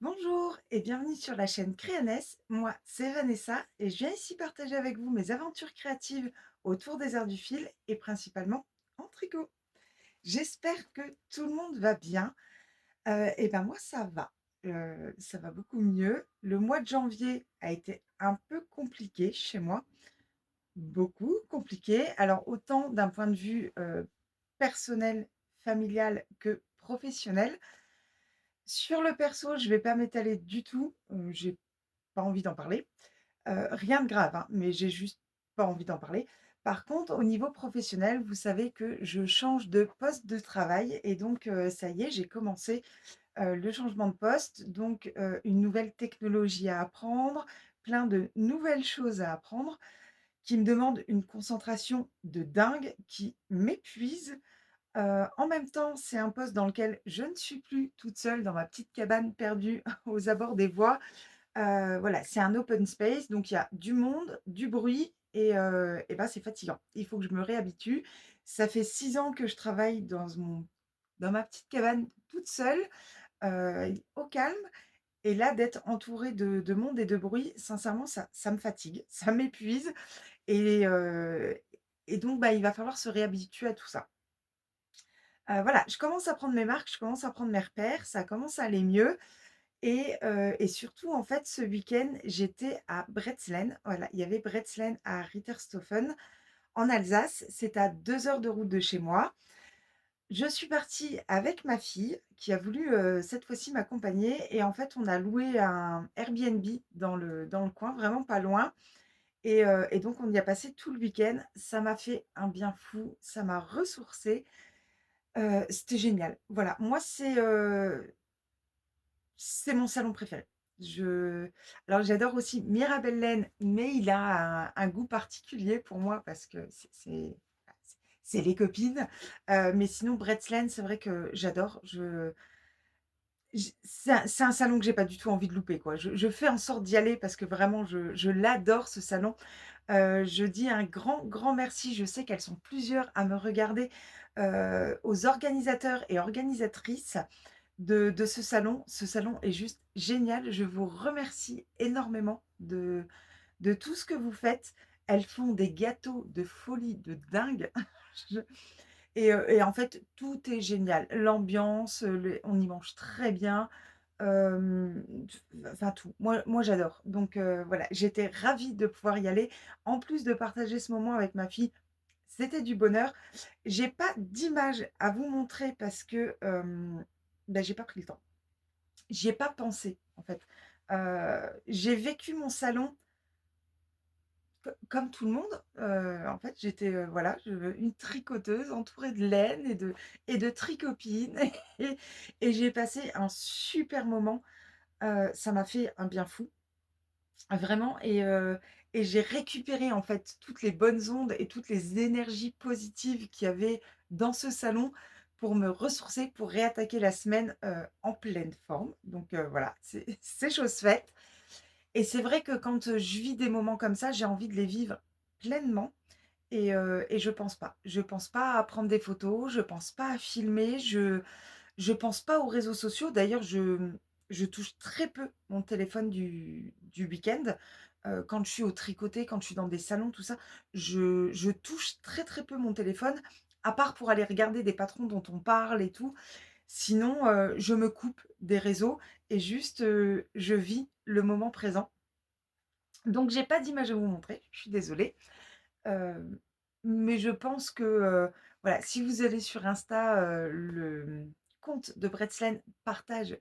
Bonjour et bienvenue sur la chaîne Créaness. Moi, c'est Vanessa et je viens ici partager avec vous mes aventures créatives autour des arts du fil et principalement en tricot. J'espère que tout le monde va bien. Et ben moi, ça va. Ça va beaucoup mieux. Le mois de janvier a été un peu compliqué chez moi, beaucoup compliqué. Alors autant d'un point de vue personnel, familial que professionnel. Sur le perso, je vais pas m'étaler du tout. J'ai pas envie d'en parler. Rien de grave, hein, mais j'ai juste pas envie d'en parler. Par contre, au niveau professionnel, vous savez que je change de poste de travail et donc ça y est, j'ai commencé, le changement de poste. Donc une nouvelle technologie à apprendre, plein de nouvelles choses à apprendre qui me demandent une concentration de dingue, qui m'épuisent. En même temps, c'est un poste dans lequel je ne suis plus toute seule dans ma petite cabane perdue aux abords des voies. Voilà, c'est un open space, donc il y a du monde, du bruit et ben, c'est fatigant. Il faut que je me réhabitue. Ça fait 6 ans que je travaille dans ma petite cabane toute seule, au calme et là, d'être entourée de monde et de bruit, sincèrement, ça me fatigue, ça m'épuise et heu et donc bah, il va falloir se réhabituer à tout ça. Voilà, je commence à prendre mes marques, je commence à prendre mes repères, ça commence à aller mieux. Et surtout, en fait, ce week-end, j'étais à Bretzelen. Voilà, il y avait Bretzelen à Ritterstoffen, en Alsace. C'est à 2 heures de route de chez moi. Je suis partie avec ma fille qui a voulu, cette fois-ci m'accompagner et en fait, on a loué un Airbnb dans le coin, vraiment pas loin et donc on y a passé tout le week-end. Ça m'a fait un bien fou, ça m'a ressourcée, c'était génial. Voilà, moi, c'est mon salon préféré. Je alors j'adore aussi Mirabellen, mais il a un goût particulier pour moi parce que c'est les copines. Mais sinon Bretzlen, c'est vrai que j'adore. C'est un salon que j'ai pas du tout envie de louper, quoi. Je fais en sorte d'y aller parce que vraiment je l'adore ce salon. Je dis un grand, grand merci. Je sais qu'elles sont plusieurs à me regarder, aux organisateurs et organisatrices de ce salon. Ce salon est juste génial. Je vous remercie énormément de tout ce que vous faites. Elles font des gâteaux de folie, de dingue. Je et en fait, tout est génial. L'ambiance, on y mange très bien, hem, enfin tout. Moi j'adore. Donc voilà, j'étais ravie de pouvoir y aller. En plus de partager ce moment avec ma fille, c'était du bonheur. J'ai pas d'image à vous montrer parce que, bah, j'ai pas pris le temps. J'y ai pas pensé, en fait. J'ai vécu mon salon comme tout le monde. En fait, j'étais, voilà, une tricoteuse entourée de laine et de tricopines et et j'ai passé un super moment. Ça m'a fait un bien fou, vraiment et j'ai récupéré, en fait, toutes les bonnes ondes et toutes les énergies positives qu'il y avait dans ce salon pour me ressourcer, pour réattaquer la semaine, en pleine forme. Donc voilà, c'est chose faite. Et c'est vrai que quand, je vis des moments comme ça, j'ai envie de les vivre pleinement et je pense pas. Je pense pas à prendre des photos, je pense pas à filmer, je pense pas aux réseaux sociaux. D'ailleurs, je touche très peu mon téléphone du week-end. Quand je suis au tricoté, quand je suis dans des salons, tout ça, je touche très, très peu mon téléphone, à part pour aller regarder des patrons dont on parle et tout. Sinon, je me coupe des réseaux et juste, je vis le moment présent. Donc j'ai pas d'image à vous montrer, je suis désolée. Hem, mais je pense que, voilà, si vous allez sur Insta, le compte de Bretzlen partage,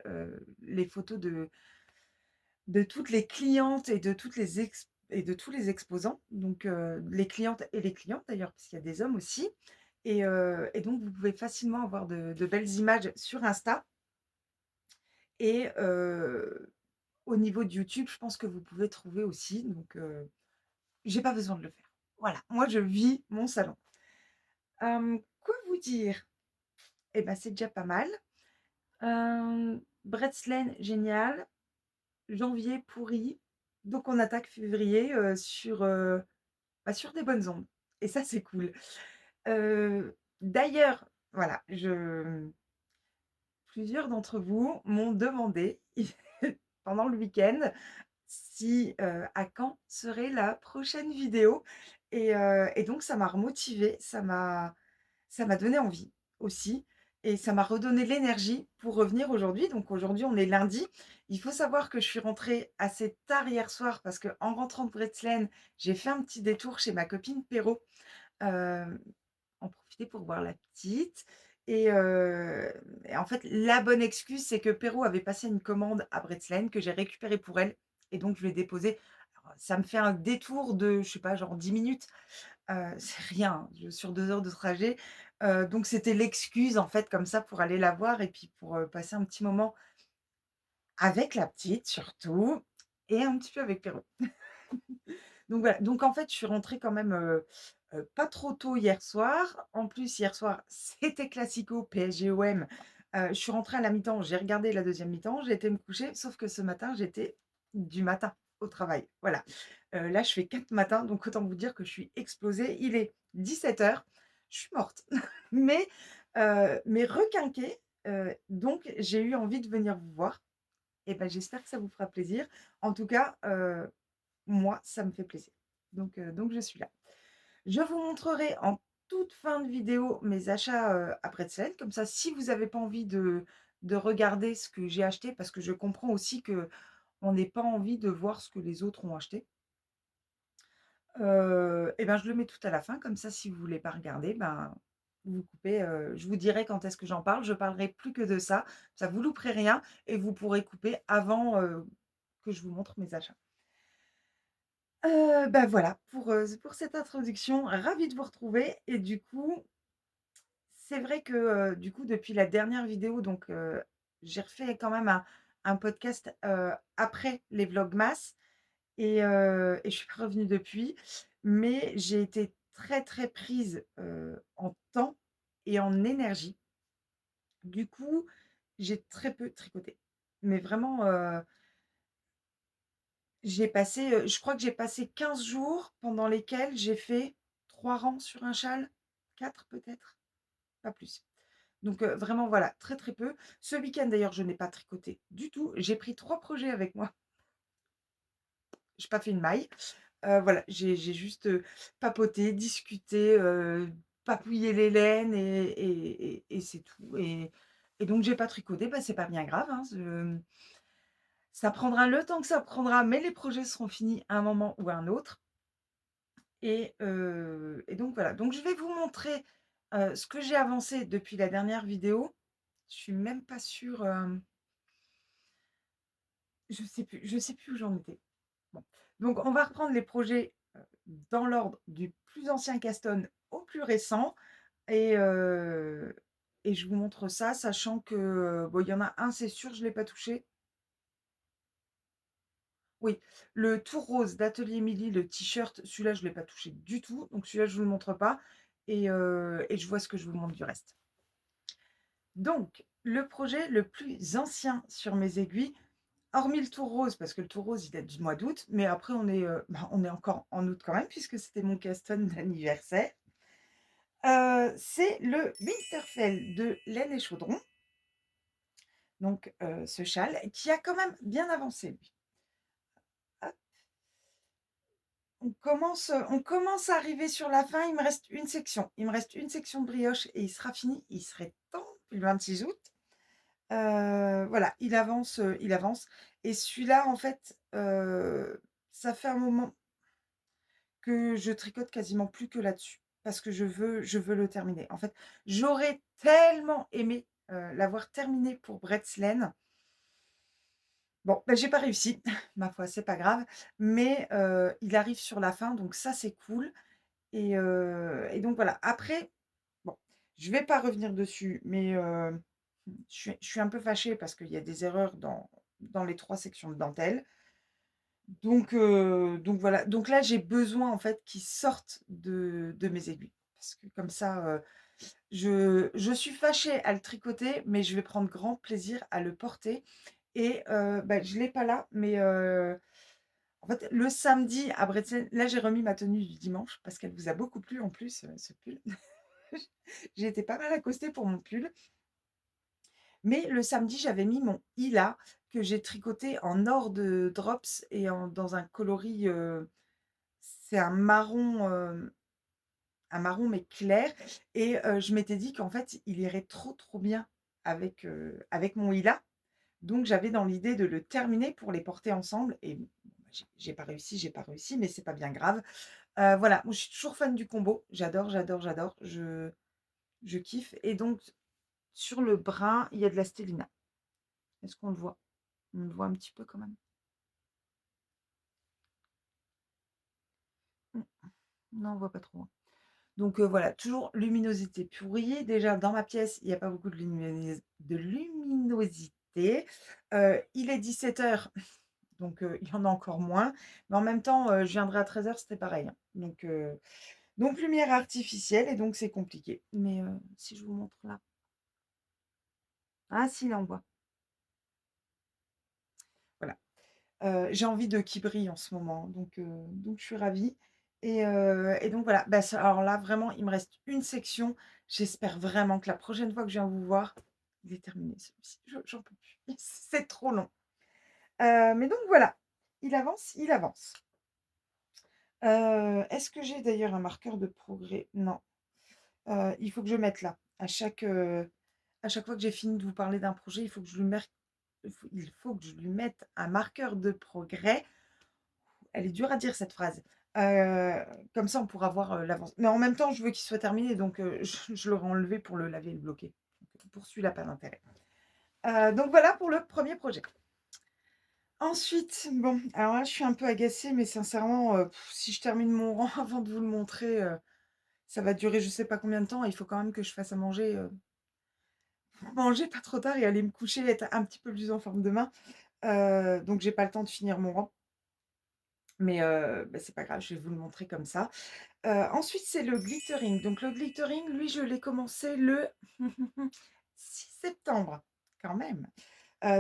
les photos de toutes les clientes et de toutes les ex et de tous les exposants. Donc, les clientes et les clients d'ailleurs, parce qu'il y a des hommes aussi et donc vous pouvez facilement avoir de belles images sur Insta et au niveau de YouTube, je pense que vous pouvez trouver aussi donc, j'ai pas besoin de le faire. Voilà, moi je vis mon salon. Quoi vous dire? Eh ben, c'est déjà pas mal. Bretzeln, génial. Janvier, pourri. Donc on attaque février, sur des bonnes ondes et ça, c'est cool. D'ailleurs, voilà, plusieurs d'entre vous m'ont demandé pendant le week-end si, à quand serait la prochaine vidéo et donc ça m'a remotivée, ça m'a donné envie aussi et ça m'a redonné l'énergie pour revenir aujourd'hui. Donc aujourd'hui, on est lundi. Il faut savoir que je suis rentrée assez tard hier soir parce qu'en rentrant de Breslen, j'ai fait un petit détour chez ma copine Péro, hem, en profiter pour voir la petite et en fait, la bonne excuse, c'est que Péro avait passé une commande à Breslen que j'ai récupérée pour elle et donc je l'ai déposée. Alors ça me fait un détour de, je sais pas, genre 10 minutes. C'est rien, sur 2 heures de trajet, donc c'était l'excuse en fait comme ça pour aller la voir et puis pour, passer un petit moment avec la petite surtout et un petit peu avec Péro. Donc voilà, donc en fait, je suis rentrée quand même, pas trop tôt hier soir. En plus, hier soir, c'était classico PSG-OM. Je suis rentrée à la mi-temps, j'ai regardé la deuxième mi-temps, j'ai été me coucher, sauf que ce matin, j'étais du matin au travail. Voilà. Là, je fais 4 matins, donc autant vous dire que je suis explosée. Il est 17 heures, je suis morte, mais requinquée, donc j'ai eu envie de venir vous voir et ben, j'espère que ça vous fera plaisir. En tout cas, moi, ça me fait plaisir. Donc je suis là. Je vous montrerai en toute fin de vidéo mes achats, après Bretzel. Comme ça, si vous n'avez pas envie de regarder ce que j'ai acheté, parce que je comprends aussi qu'on n'ait pas envie de voir ce que les autres ont acheté, et ben, je le mets tout à la fin. Comme ça, si vous voulez pas regarder, ben, vous coupez, je vous dirai quand est-ce que j'en parle. Je parlerai plus que de ça. Ça vous louperez rien et vous pourrez couper avant, que je vous montre mes achats. Bah, voilà pour cette introduction, ravie de vous retrouver et du coup, c'est vrai que, du coup, depuis la dernière vidéo donc, j'ai refait quand même un podcast, après les vlogmas et je suis pas revenue depuis. Mais j'ai été très, très prise, en temps et en énergie. Du coup, j'ai très peu tricoté. Mais vraiment, je crois que j'ai passé 15 jours pendant lesquels j'ai fait 3 rangs sur un châle, 4 peut-être, pas plus. Donc vraiment voilà, très, très peu. Ce week-end d'ailleurs, je n'ai pas tricoté du tout. J'ai pris 3 projets avec moi. J'ai pas fait une maille. Voilà, j'ai juste, papoté, discuté, papouillé les laines et c'est tout et donc j'ai pas tricoté, bah, c'est pas bien grave, hein, ça prendra le temps que ça prendra, mais les projets seront finis à un moment ou à un autre. Et donc voilà, donc je vais vous montrer, ce que j'ai avancé depuis la dernière vidéo. Je suis même pas sûre, je sais plus où j'en étais. Bon, donc on va reprendre les projets, dans l'ordre du plus ancien Caston au plus récent et heu et je vous montre ça, sachant que, bon, il y en a un, c'est sûr, je ne l'ai pas touché. Oui, le tour rose d'Atelier Midi, le t-shirt, celui-là, je ne l'ai pas touché du tout, donc celui-là, je ne vous le montre pas et je vois ce que je vous montre du reste. Donc, le projet le plus ancien sur mes aiguilles, hormis le tour rose, parce que le tour rose, il date du mois d'août, mais après on est encore en août quand même puisque c'était mon Caston d'anniversaire. C'est le Winterfell de Laine et Chaudron, donc ce châle qui a quand même bien avancé lui. Hop, on commence à arriver sur la fin, il me reste une section. Il me reste une section de brioche et il sera fini. Il serait temps, puis le 26 août. Voilà, il avance et celui-là, en fait, ça fait un moment que je tricote quasiment plus que là-dessus parce que je veux le terminer. En fait, j'aurais tellement aimé, l'avoir terminé pour Bretslен. Bon, bah, j'ai pas réussi, ma foi, c'est pas grave, mais il arrive sur la fin, donc ça, c'est cool et donc voilà. Après, bon, je vais pas revenir dessus, mais je suis un peu fâchée parce qu'il y a des erreurs dans les 3 sections de dentelle. Donc voilà. Donc là, j'ai besoin en fait qu'ils sortent de mes aiguilles. Parce que comme ça, je suis fâchée à le tricoter, mais je vais prendre grand plaisir à le porter et bah, je l'ai pas là, mais en fait, le samedi à Bretzel, là, j'ai remis ma tenue du dimanche parce qu'elle vous a beaucoup plu en plus, ce pull. J'ai été pas mal accostée pour mon pull. Mais le samedi, j'avais mis mon Ila que j'ai tricoté en or de drops et dans un coloris, c'est un marron mais clair et je m'étais dit qu'en fait, il irait trop, trop bien avec mon Ila. Donc j'avais dans l'idée de le terminer pour les porter ensemble et bon, j'ai pas réussi, mais c'est pas bien grave. Voilà, moi je suis toujours fan du combo. J'adore, j'adore, j'adore. Je kiffe et donc sur le brun, il y a de la stélina. Est-ce qu'on le voit? On le voit un petit peu quand même? Mmh, non, on voit pas trop, hein. Donc voilà, toujours luminosité. Puis vous voyez déjà dans ma pièce, il y a pas beaucoup de luminosité. Il est 17 heures, donc il y en a encore moins. Mais en même temps, je viendrai à 13 heures, c'était pareil, hein. Donc lumière artificielle et donc c'est compliqué. Mais si je vous montre là. Ah si, là on voit. Voilà. J'ai envie de qu'il brille en ce moment, donc je suis ravie et donc voilà. Bah, ça alors là, vraiment, il me reste une section. J'espère vraiment que la prochaine fois que je viens vous voir, il est terminé celui-ci. J'en peux plus. C'est trop long. Mais donc voilà, il avance, il avance. Est-ce que j'ai d'ailleurs un marqueur de progrès? Non. Il faut que je mette là. À chaque fois que j'ai fini de vous parler d'un projet, il faut que je lui mette un marqueur de progrès. Elle est dure à dire cette phrase. Heu, Comme ça on pourra voir, l'avance. Mais en même temps, je veux qu'il soit terminé donc je l'aurais enlevé pour le laver et le bloquer. Donc pour celui-là, pas d'intérêt. Donc voilà pour le premier projet. Ensuite, bon, alors là, je suis un peu agacée, mais sincèrement, si je termine mon rang avant de vous le montrer, ça va durer je sais pas combien de temps. Il faut quand même que je fasse à manger, pour manger pas trop tard et aller me coucher, être un petit peu plus en forme demain. Donc j'ai pas le temps de finir mon rang. Mais bah, c'est pas grave, je vais vous le montrer comme ça. Ensuite, c'est le glittering. Donc le glittering, lui, je l'ai commencé le 6 septembre, quand même.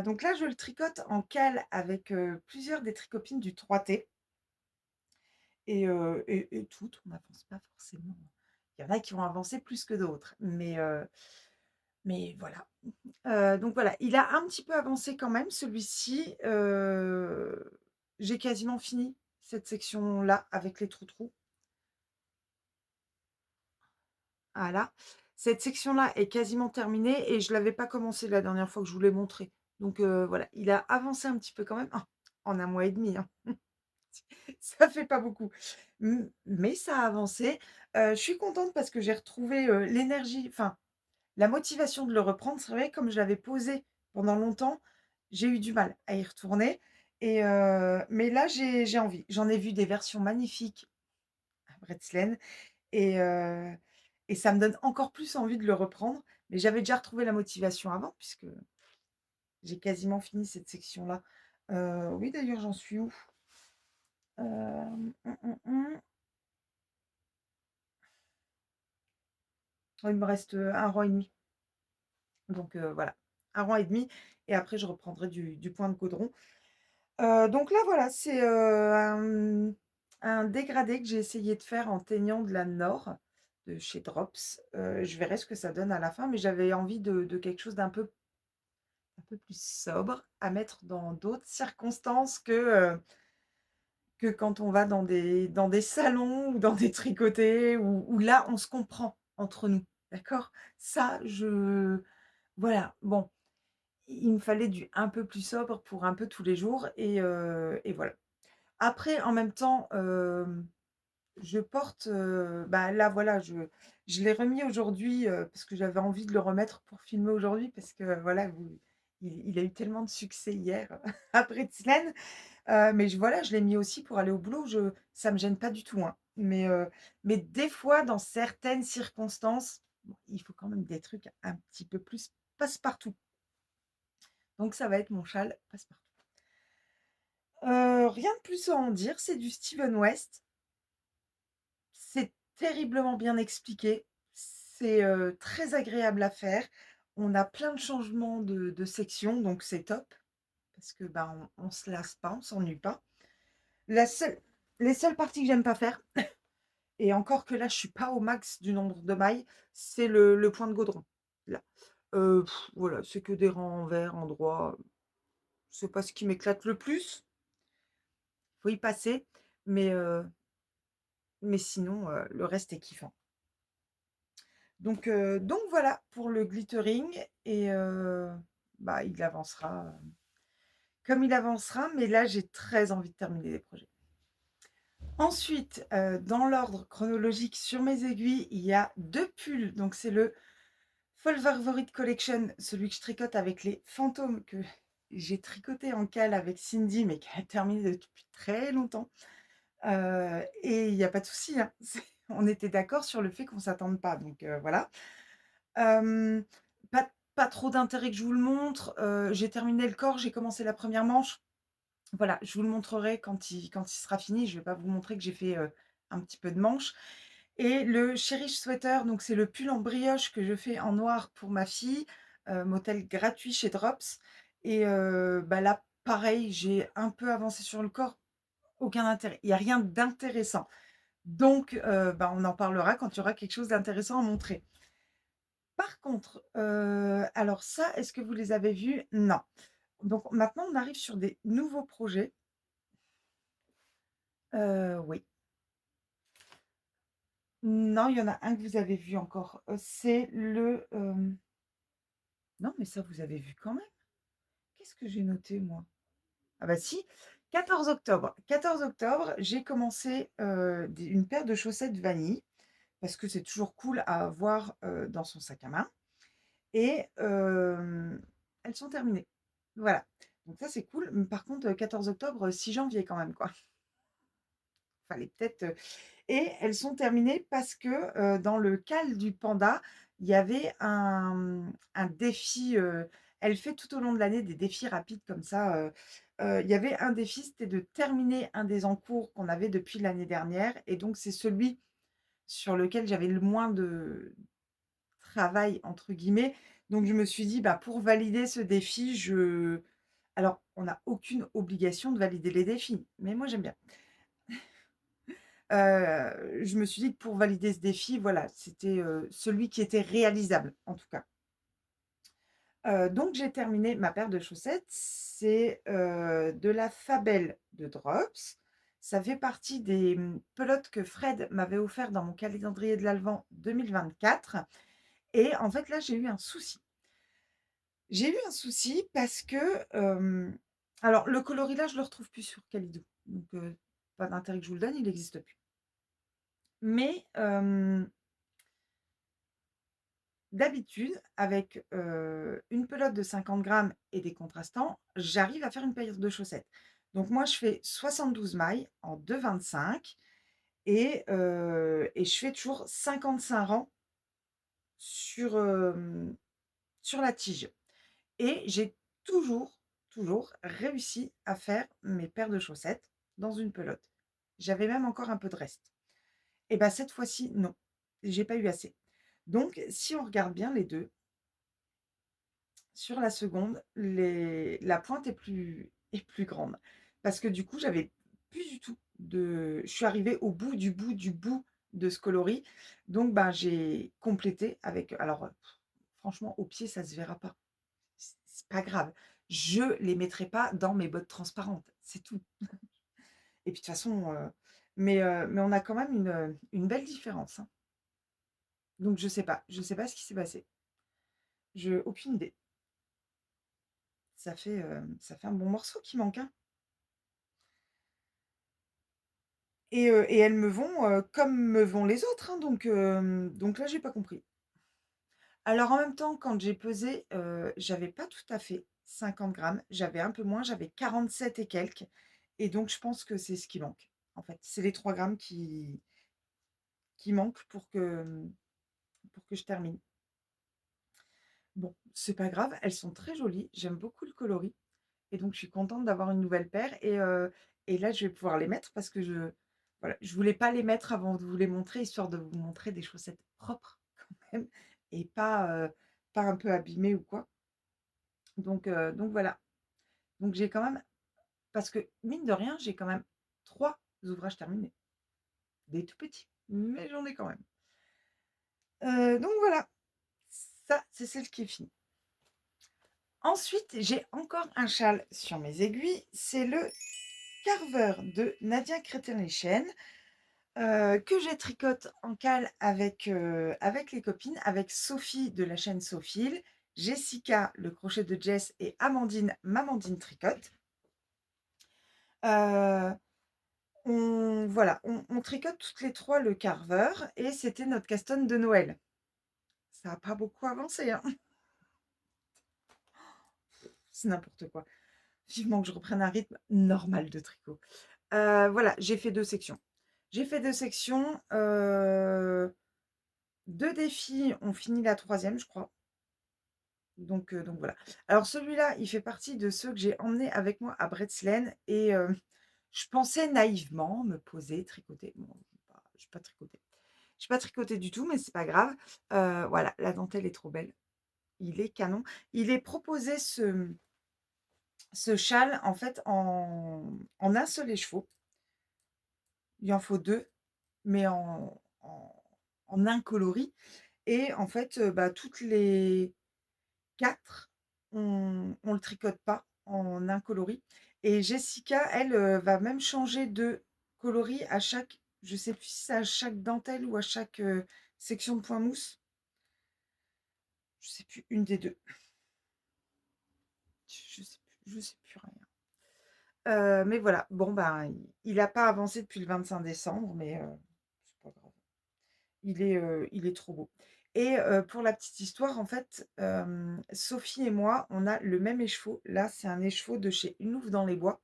Donc là, je le tricote en cale avec, plusieurs des tricopines du 3T et toutes, on n'avance pas forcément. Il y en a qui vont avancer plus que d'autres, mais voilà. Donc voilà, il a un petit peu avancé quand même celui-ci. J'ai quasiment fini cette section-là avec les trous-trous. Voilà. Cette section-là est quasiment terminée et je l'avais pas commencé la dernière fois que je vous l'ai montré. Donc voilà, il a avancé un petit peu quand même, en 1 mois et demi, hein. Ça fait pas beaucoup. Mais ça a avancé. Je suis contente parce que j'ai retrouvé, l'énergie, enfin, la motivation de le reprendre. C'est vrai, comme je l'avais posé pendant longtemps, j'ai eu du mal à y retourner mais là, j'ai envie. J'en ai vu des versions magnifiques à Bretzeln et heu et ça me donne encore plus envie de le reprendre. Mais j'avais déjà retrouvé la motivation avant puisque j'ai quasiment fini cette section-là. Oui, d'ailleurs, j'en suis où? Mmh, mmh, mmh. Oh, il me reste, 1 rang et demi. Donc voilà, 1 rang et demi et après je reprendrai du point de coudron. Donc là, voilà, c'est, un dégradé que j'ai essayé de faire en teignant de la Nord de chez Drops. Je verrai ce que ça donne à la fin, mais j'avais envie de quelque chose un peu plus sobre à mettre dans d'autres circonstances que quand on va dans des salons ou dans des tricotés où là, on se comprend entre nous, d'accord? Ça, voilà, bon, il me fallait du un peu plus sobre pour un peu tous les jours et voilà. Après, en même temps, je porte, bah, là, voilà, je l'ai remis aujourd'hui, parce que j'avais envie de le remettre pour filmer aujourd'hui parce que, voilà, il a eu tellement de succès hier après Bretzeln, mais voilà, je l'ai mis aussi pour aller au boulot. Ça me gêne pas du tout, hein, mais des fois, dans certaines circonstances, bon, il faut quand même des trucs un petit peu plus passe-partout. Donc ça va être mon châle passe-partout. Rien de plus à en dire, c'est du Steven West. C'est terriblement bien expliqué. C'est, très agréable à faire. On a plein de changements de sections, donc c'est top parce que, bah, on se lasse pas, on s'ennuie pas. La seule Les seules parties que j'aime pas faire et encore que là, je suis pas au max du nombre de mailles, c'est le point de gaudron, là. Voilà, c'est que des rangs en vert, endroits, c'est pas ce qui m'éclate le plus. Faut y passer, mais sinon, le reste est kiffant. Donc voilà pour le glittering et bah, il avancera, comme il avancera, mais là, j'ai très envie de terminer les projets. Ensuite, dans l'ordre chronologique sur mes aiguilles, il y a 2 pulls. Donc c'est le Fall Favorite Collection, celui que je tricote avec les fantômes que j'ai tricoté en cale avec Cindy, mais qui a terminé depuis très longtemps. Et il y a pas de souci, hein, on était d'accord sur le fait qu'on s'attende pas, donc voilà. Hem, pas trop d'intérêt que je vous le montre, j'ai terminé le corps, j'ai commencé la première manche. Voilà, je vous le montrerai quand il sera fini. Je vais pas vous montrer que j'ai fait, un petit peu de manches et le Cherish Sweater, donc c'est le pull en brioche que je fais en noir pour ma fille, modèle gratuit chez Drops et bah, là, pareil, j'ai un peu avancé sur le corps, aucun intérêt. Il y a rien d'intéressant. Donc bah, on en parlera quand il y aura quelque chose d'intéressant à montrer. Par contre, alors ça, est-ce que vous les avez vus? Non. Donc maintenant, on arrive sur des nouveaux projets. Oui. Non, il y en a un que vous avez vu encore, c'est le, non, mais ça, vous avez vu quand même. Qu'est-ce que j'ai noté moi? Ah bah si, 14 octobre. 14 octobre, j'ai commencé, des une paire de chaussettes vanille parce que c'est toujours cool à avoir, dans son sac à main et elles sont terminées. Voilà, donc ça, c'est cool. Par contre, 14 octobre, 6 janvier quand même, quoi. Fallait peut-être, et elles sont terminées parce que, dans le cal du panda, il y avait un défi, elle fait tout au long de l'année des défis rapides comme ça, il y avait un défi, c'était de terminer un des encours qu'on avait depuis l'année dernière et donc c'est celui sur lequel j'avais le moins de «travail» entre guillemets. Donc je me suis dit: «Bah, pour valider ce défi, je» alors on n'a aucune obligation de valider les défis, mais moi j'aime bien. Je me suis dit que pour valider ce défi, voilà, c'était, celui qui était réalisable, en tout cas. Donc j'ai terminé ma paire de chaussettes. C'est, de la Fabel de Drops. Ça fait partie des, pelotes que Fred m'avait offert dans mon calendrier de l'Advent 2024 et en fait, là, j'ai eu un souci. J'ai eu un souci parce que, alors le coloris là, je le retrouve plus sur Calidou, donc pas d'intérêt que je vous le donne, il n'existe plus. Mais d'habitude, avec, une pelote de 50 grammes et des contrastants, j'arrive à faire une paire de chaussettes. Donc moi, je fais 72 mailles en 2,25 et je fais toujours 55 rangs sur, sur la tige et j'ai toujours, toujours réussi à faire mes paires de chaussettes dans une pelote. J'avais même encore un peu de reste. Et bah, cette fois-ci, non, j'ai pas eu assez. Donc si on regarde bien les 2. Sur la seconde, la pointe est plus grande parce que du coup, j'avais plus du tout je suis arrivée au bout du bout du bout de ce coloris donc ben, j'ai complété avec alors, franchement au pied, ça se verra pas. C'est pas grave. Je les mettrai pas dans mes bottes transparentes, c'est tout et puis de toute façon, mais on a quand même une belle différence, hein, donc je sais pas ce qui s'est passé. Je aucune idée. Ça fait un bon morceau qui manque, hein. Et elles me vont, comme me vont les autres, hein, donc là, j'ai pas compris. Alors en même temps, quand j'ai pesé, j'avais pas tout à fait 50 grammes, j'avais un peu moins, j'avais 47 et quelques et donc je pense que c'est ce qui manque, en fait. C'est les 3 grammes qui manquent pour que je termine. Bon, c'est pas grave, elles sont très jolies, j'aime beaucoup le coloris et donc je suis contente d'avoir une nouvelle paire et là, je vais pouvoir les mettre parce que voilà, je voulais pas les mettre avant de vous les montrer, histoire de vous montrer des chaussettes propres quand même et pas un peu abîmées ou quoi. Donc voilà. Donc j'ai quand même parce que mine de rien, j'ai quand même 3 ouvrages terminés. Des tout petits, mais j'en ai quand même. Donc voilà, ça, c'est celle qui est finie. Ensuite, j'ai encore un châle sur mes aiguilles, c'est le Carver de Nadia Crétin-Lechen, que je tricote en cale avec les copines, avec Sophie de la chaîne Sophile, Jessica, le crochet de Jess et Amandine, Mamandine Tricote. Heu, on tricote toutes les 3 le Carver et c'était notre Caston de Noël. Ça a pas beaucoup avancé, hein. C'est n'importe quoi. Vivement que je reprenne un rythme normal de tricot. Voilà, j'ai fait 2 sections. J'ai fait 2 sections, 2 défis, on finit la troisième, je crois. Donc voilà. Alors celui-là, il fait partie de ceux que j'ai emmenés avec moi à Bretzeln et je pensais naïvement me poser, tricoter. Bon, j'ai pas tricoté. J'ai pas tricoté du tout, mais c'est pas grave. Voilà, la dentelle est trop belle. Il est canon. Il est proposé ce châle en fait en un seul écheveau. Il en faut 2, mais en un coloris et en fait, bah, toutes les 4, on le tricote pas en un coloris et Jessica, elle, va même changer de coloris à chaque je sais plus si c'est à chaque dentelle ou à chaque, section de point mousse. Je sais plus, une des 2. Je sais plus rien. Mais voilà, bon, ben, il a pas avancé depuis le 25 décembre, mais c'est pas grave. Il est trop beau et pour la petite histoire, en fait, Sophie et moi, on a le même écheveau. Là, c'est un écheveau de chez Une Louve dans les bois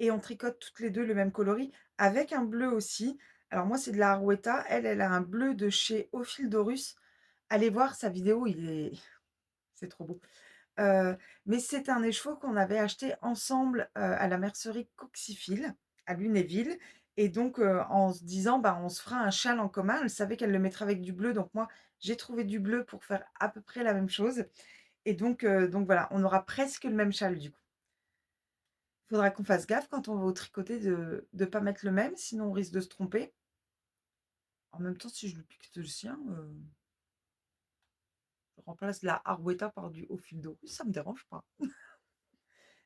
et on tricote toutes les 2 le même coloris avec un bleu aussi. Alors moi, c'est de la Arouetta. Elle, elle a un bleu de chez Ophildorus. Allez voir sa vidéo, il est c'est trop beau. Heu, mais c'est un écheveau qu'on avait acheté ensemble, à la mercerie Coccyphile, à Lunéville et donc en se disant: «Bah, on se fera un châle en commun». Elle savait qu'elle le mettrait avec du bleu, donc moi, j'ai trouvé du bleu pour faire à peu près la même chose et donc voilà, on aura presque le même châle, du coup. Faudra qu'on fasse gaffe quand on va au tricoter de pas mettre le même, sinon on risque de se tromper. En même temps, si je lui pique le sien, je remplace la Arouetta par du Ophildorus, ça me dérange pas.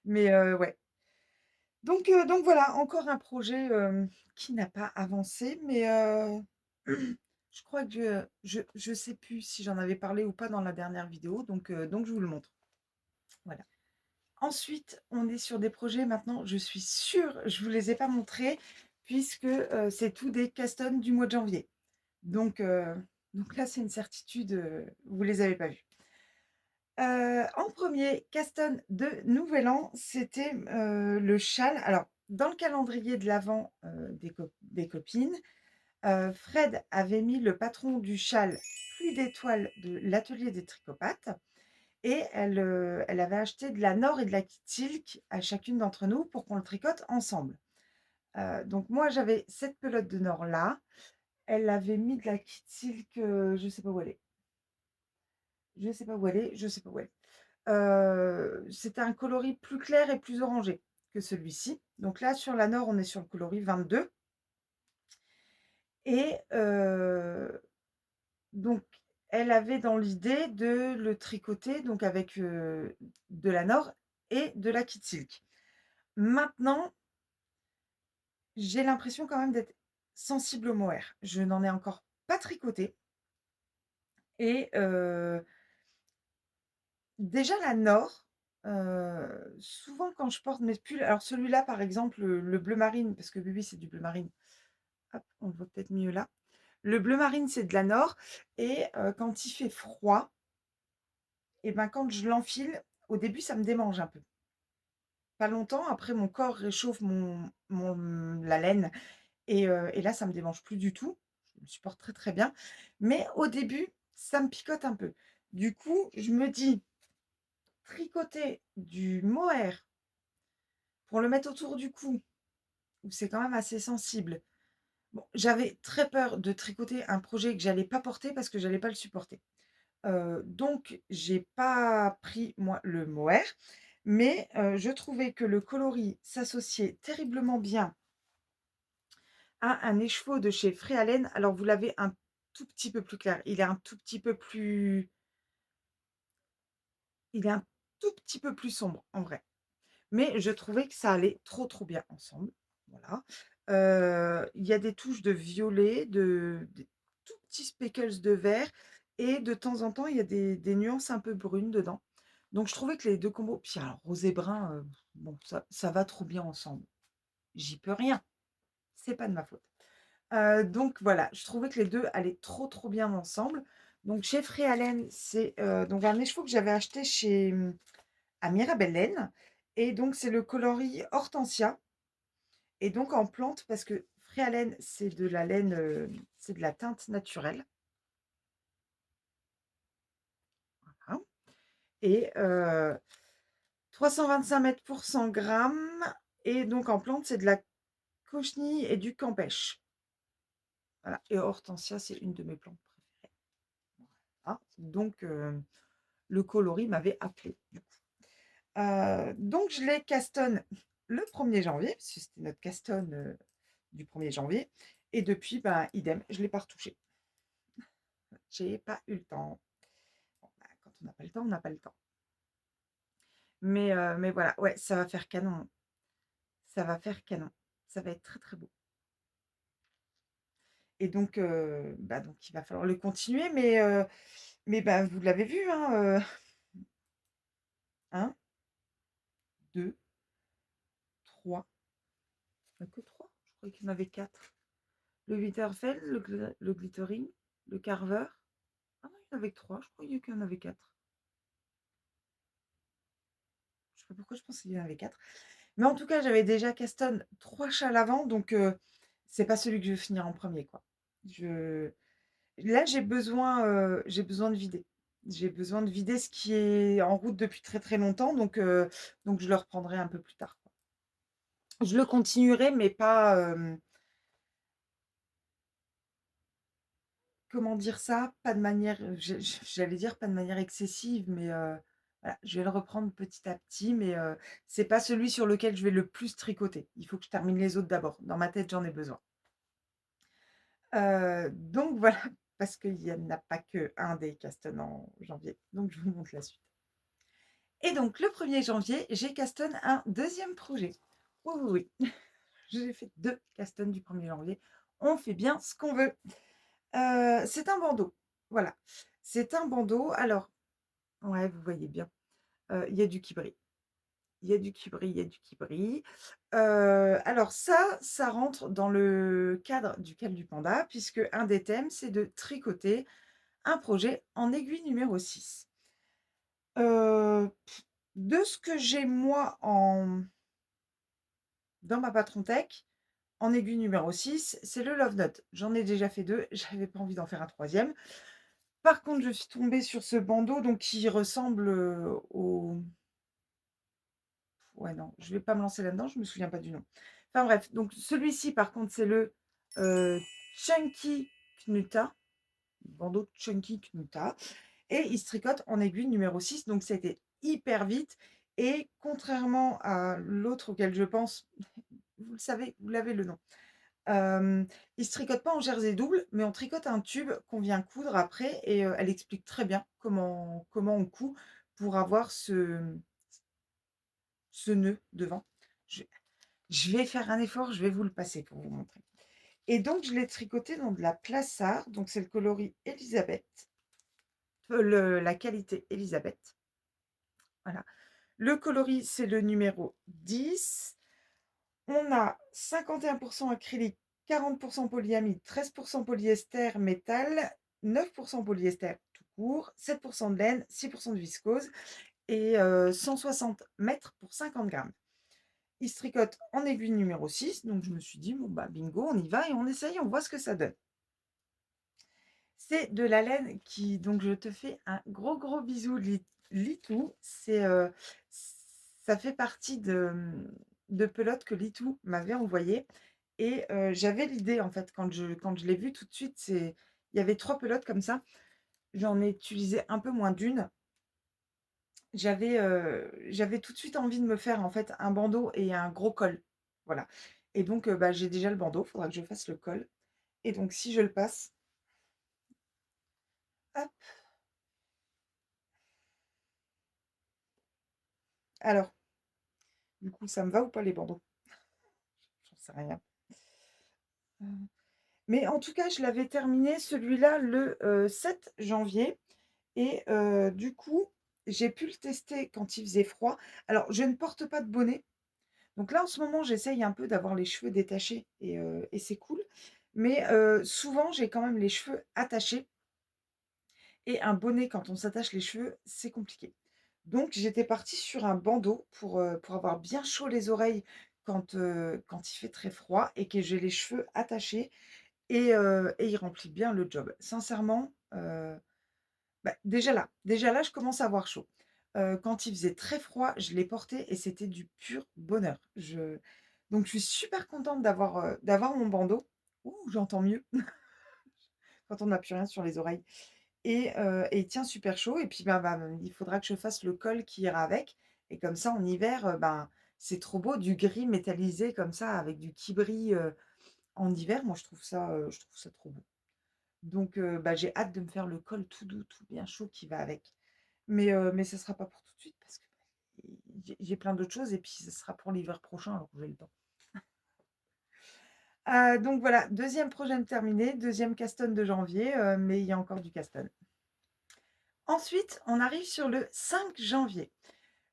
Mais ouais. Donc voilà, encore un projet, qui n'a pas avancé, mais je crois que je sais plus si j'en avais parlé ou pas dans la dernière vidéo, donc je vous le montre. Voilà. Ensuite, on est sur des projets maintenant, je suis sûre, je vous les ai pas montrés puisque, c'est tous des castones du mois de janvier. Donc là, c'est une certitude, vous les avez pas vus. En premier caston de nouvel an, c'était, le châle. Alors, dans le calendrier de l'avent, des copines, Fred avait mis le patron du châle Pluie d'étoiles de l'atelier des tricopates et elle avait acheté de la Nord et de la Kit Silk à chacune d'entre nous pour qu'on le tricote ensemble. Donc moi, j'avais cette pelote de Nord là. Elle avait mis de la Kit Silk, je sais pas où elle est. Je sais pas où elle est, je sais pas où elle est. C'était un coloris plus clair et plus orangé que celui-ci. Donc là, sur la Nord, on est sur le coloris 22 et donc elle avait dans l'idée de le tricoter donc avec, de la Nord et de la Kit Silk. Maintenant, j'ai l'impression quand même d'être sensible au mohair. Je n'en ai encore pas tricoté et déjà la Nord, souvent quand je porte mes pulls alors celui-là par exemple, le bleu marine parce que oui, c'est du bleu marine. Hop, on le voit peut-être mieux là. Le bleu marine, c'est de la Nord et quand il fait froid et ben, quand je l'enfile, au début, ça me démange un peu. Pas longtemps, après mon corps réchauffe la laine et là, ça me démange plus du tout. Je le supporte très, très bien. Mais au début, ça me picote un peu. Du coup, je me dis: «Tricoter du mohair pour le mettre autour du cou, où c'est quand même assez sensible». Bon, j'avais très peur de tricoter un projet que j'allais pas porter parce que j'allais pas le supporter. Donc j'ai pas pris moi le mohair, mais je trouvais que le coloris s'associait terriblement bien à un écheveau de chez Fréhalen. Alors vous l'avez un tout petit peu plus clair, il est un tout petit peu plus il est un tout petit peu plus sombre en vrai. Mais je trouvais que ça allait trop, trop bien ensemble. Voilà. Il y a des touches de violet, des tout petits speckles de vert et de temps en temps, il y a des nuances un peu brunes dedans. Donc je trouvais que les 2 combos puis alors rose et brun, bon ça va trop bien ensemble. J'y peux rien, c'est pas de ma faute. Donc voilà, je trouvais que les 2 allaient trop, trop bien ensemble. Donc chez Free Allen, c'est, donc un écheveau que j'avais acheté chez, à Mirabel Laine et donc c'est le coloris Hortensia et donc en plante parce que Free Allen, c'est de la laine, c'est de la teinte naturelle, hein et 325 m pour 100 grammes et donc en plante, c'est de la cochenille et du campeche. Voilà et Hortensia, c'est une de mes plantes préférées. Voilà, donc le coloris m'avait appelée du coup. Donc je les castonne le 1er janvier, parce que c'était notre castonne, du 1er janvier et depuis, ben, idem, je ne l'ai pas retouché. J'ai pas eu le temps. Bon, bah, quand on n'a pas le temps, on n'a pas le temps. Mais voilà, ouais, ça va faire canon. Ça va faire canon. Ça va être très, très beau et donc il va falloir le continuer mais bah, vous l'avez vu, hein, 1, 2, 3, il n'y a que 3? Je croyais qu'il y en avait 4. Le Winterfell, le Glittering, le Carver. Ah non, il y en avait que 3, je croyais qu'il y en avait 4. Je sais pas pourquoi je pensais qu'il y en avait 4. Mais en tout cas, j'avais déjà Caston 3 chats à l'avant, donc c'est pas celui que je vais finir en premier, quoi. Je Là, j'ai besoin de vider. J'ai besoin de vider ce qui est en route depuis très, très longtemps, donc je le reprendrai un peu plus tard, quoi. Je le continuerai, mais pas, comment dire ça? Pas de manière, j'allais dire pas de manière excessive, mais voilà, je vais le reprendre petit à petit, mais c'est pas celui sur lequel je vais le plus tricoter. Il faut que je termine les autres d'abord. Dans ma tête, j'en ai besoin. Donc voilà, parce qu'il y en a pas qu'1 des Caston en janvier, donc je vous montre la suite. Et donc le 1er janvier, j'ai Caston un 2e projet. Oui, oui, oui, j'ai fait 2 Caston du 1er janvier. On fait bien ce qu'on veut. C'est un bandeau, voilà. C'est un bandeau, alors ouais, vous voyez bien, il y a du qui brille. Il y a du qui brille, il y a du qui brille. Alors ça rentre dans le cadre du Cal du Panda puisque un des thèmes, c'est de tricoter un projet en aiguille numéro 6. Heu, de ce que j'ai moi dans ma Patron Tech, en aiguille numéro 6, c'est le Love Note. J'en ai déjà fait 2, j'avais pas envie d'en faire un 3e. Par contre, je suis tombée sur ce bandeau donc qui ressemble, au ouais, non, je vais pas me lancer là-dedans, je me souviens pas du nom. Enfin bref, donc celui-ci par contre, c'est le, heu, Chunky Knuta, bandeau Chunky Knuta et il se tricote en aiguille numéro 6, donc ça a été hyper vite et contrairement à l'autre auquel je pense, vous le savez, vous l'avez le nom. Il se tricote pas en jersey double, mais on tricote un tube qu'on vient coudre après et elle explique très bien comment on coud pour avoir ce nœud devant. Je je vais faire un effort, je vais vous le passer pour vous montrer et donc je l'ai tricoté dans de la Plassard, donc c'est le coloris Elisabeth, le la qualité Elisabeth, voilà. Le coloris, c'est le numéro 10. On a 51 acrylique, 40 polyamide, 13 polyester métal, 9 polyester tout court, 7 de laine, 6 de viscose et 160 mètres pour 50 grammes. Il se tricote en aiguille numéro 6, donc je me suis dit: «Bon, bah, bingo, on y va et on essaye, on voit ce que ça donne». C'est de la laine qui donc je te fais un gros, gros bisou Litou. Ça fait partie de pelotes que Litou m'avait envoyées et j'avais l'idée en fait quand je l'ai vu tout de suite, il y avait 3 pelotes comme ça. J'en ai utilisé un peu moins d'une. J'avais tout de suite envie de me faire en fait un bandeau et un gros col. Voilà et donc bah, j'ai déjà le bandeau, il faudra que je fasse le col et donc si je le passe, hop, Alors, du coup, ça me va ou pas les bandeaux? J'en sais rien. Heu, mais en tout cas, je l'avais terminé celui-là le, 7 janvier et du coup, j'ai pu le tester quand il faisait froid. Alors, je ne porte pas de bonnet, donc là, en ce moment, j'essaye un peu d'avoir les cheveux détachés et c'est cool. Mais souvent, j'ai quand même les cheveux attachés et un bonnet quand on s'attache les cheveux, c'est compliqué. Donc j'étais partie sur un bandeau pour avoir bien chaud les oreilles quand il fait très froid et que j'ai les cheveux attachés et il remplit bien le job. Sincèrement, bah, déjà là, je commence à avoir chaud. Quand il faisait très froid, je l'ai porté et c'était du pur bonheur. Donc je suis super contente d'avoir mon bandeau. Ouh, j'entends mieux quand on n'a plus rien sur les oreilles et il tient super chaud et puis, il faudra que je fasse le col qui ira avec et comme ça en hiver, ben, c'est trop beau du gris métallisé comme ça avec du qui brille, en hiver. Moi je trouve ça trop beau. Donc j'ai hâte de me faire le col tout doux, tout bien chaud qui va avec. Mais ça sera pas pour tout de suite parce que, j'ai plein d'autres choses et puis ce sera pour l'hiver prochain alors que j'ai le temps. Donc voilà, deuxième projet de terminé, 2e Caston de janvier, mais il y a encore du Caston. Ensuite, on arrive sur le 5 janvier.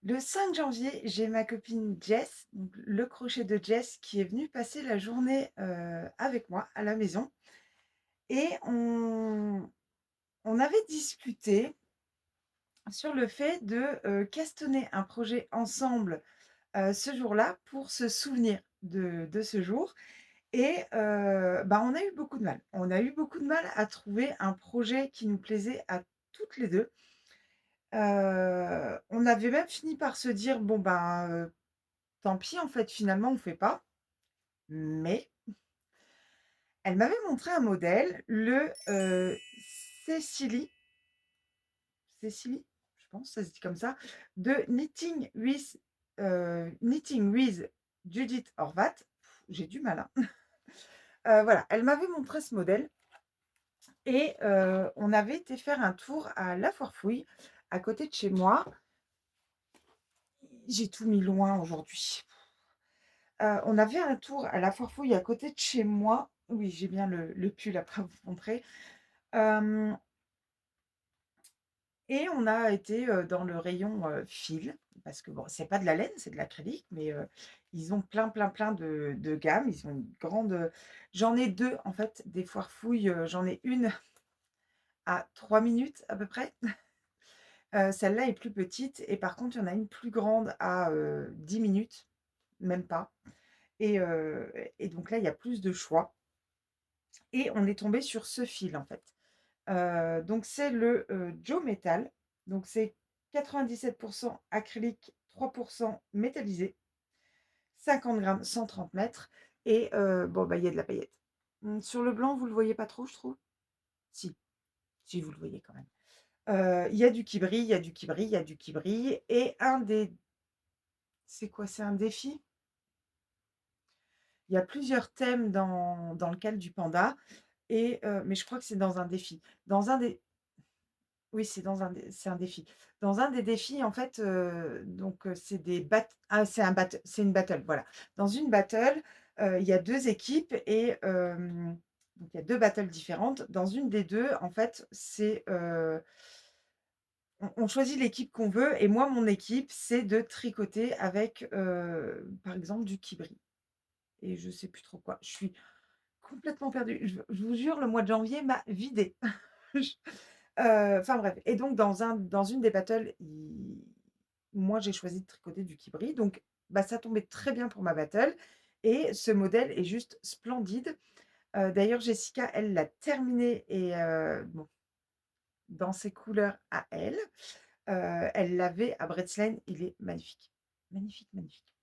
Le 5 janvier, j'ai ma copine Jess, donc le crochet de Jess, qui est venue passer la journée, avec moi à la maison et on avait discuté sur le fait de, castonner un projet ensemble, ce jour-là pour se souvenir de ce jour et on a eu beaucoup de mal. On a eu beaucoup de mal à trouver un projet qui nous plaisait à toutes les 2. On avait même fini par se dire: «Bon tant pis en fait, finalement on fait pas». Mais elle m'avait montré un modèle, le, Cécilie Cécilie, je pense, ça se dit comme ça, de Knitting with Judith Horvat. J'ai du mal, hein. Voilà, elle m'avait montré ce modèle et on avait été faire un tour à La Foire-Fouille, à côté de chez moi. J'ai tout mis loin aujourd'hui. On avait un tour à La Foire-Fouille à côté de chez moi. Oui, j'ai bien le pull après à vous montrer. Hem Et on a été, dans le rayon, fil, parce que bon, c'est pas de la laine, c'est de l'acrylique, mais ils ont plein, plein, plein de gammes. Ils ont une grande, j'en ai 2 en fait, des foire-fouilles, j'en ai une à 3 minutes à peu près. Celle-là est plus petite et par contre, il y en a une plus grande à, 10 minutes, même pas et donc là, il y a plus de choix et on est tombé sur ce fil en fait. Donc c'est le, Joe Metal. Donc c'est 97 acrylique, 3 métallisé, 50 grammes, 130 mètres et il y a de la paillette. Sur le blanc, vous le voyez pas trop, je trouve? Si, si vous le voyez quand même. Il y a du qui brille, il y a du qui brille, il y a du qui brille et un des c'est quoi? C'est un défi? Il y a plusieurs thèmes dans le cadre du panda et mais je crois que c'est dans un défi. Dans un des Oui, c'est un défi. Dans un des défis, en fait, c'est des c'est une battle, voilà. Dans une battle, il y a 2 équipes et donc il y a 2 battles différentes. Dans une des 2, en fait, on choisit l'équipe qu'on veut et moi, mon équipe, c'est de tricoter avec, par exemple, du kibri et je sais plus trop quoi. Je suis complètement perdue. Je vous jure, le mois de janvier m'a vidée. Enfin bref et donc dans une des battles, moi j'ai choisi de tricoter du kibri donc ça tombait très bien pour ma battle et ce modèle est juste splendide. D'ailleurs Jessica, elle l'a terminé et bon, dans ses couleurs à elle. Elle l'avait à Bretzeln, il est magnifique. Magnifique, magnifique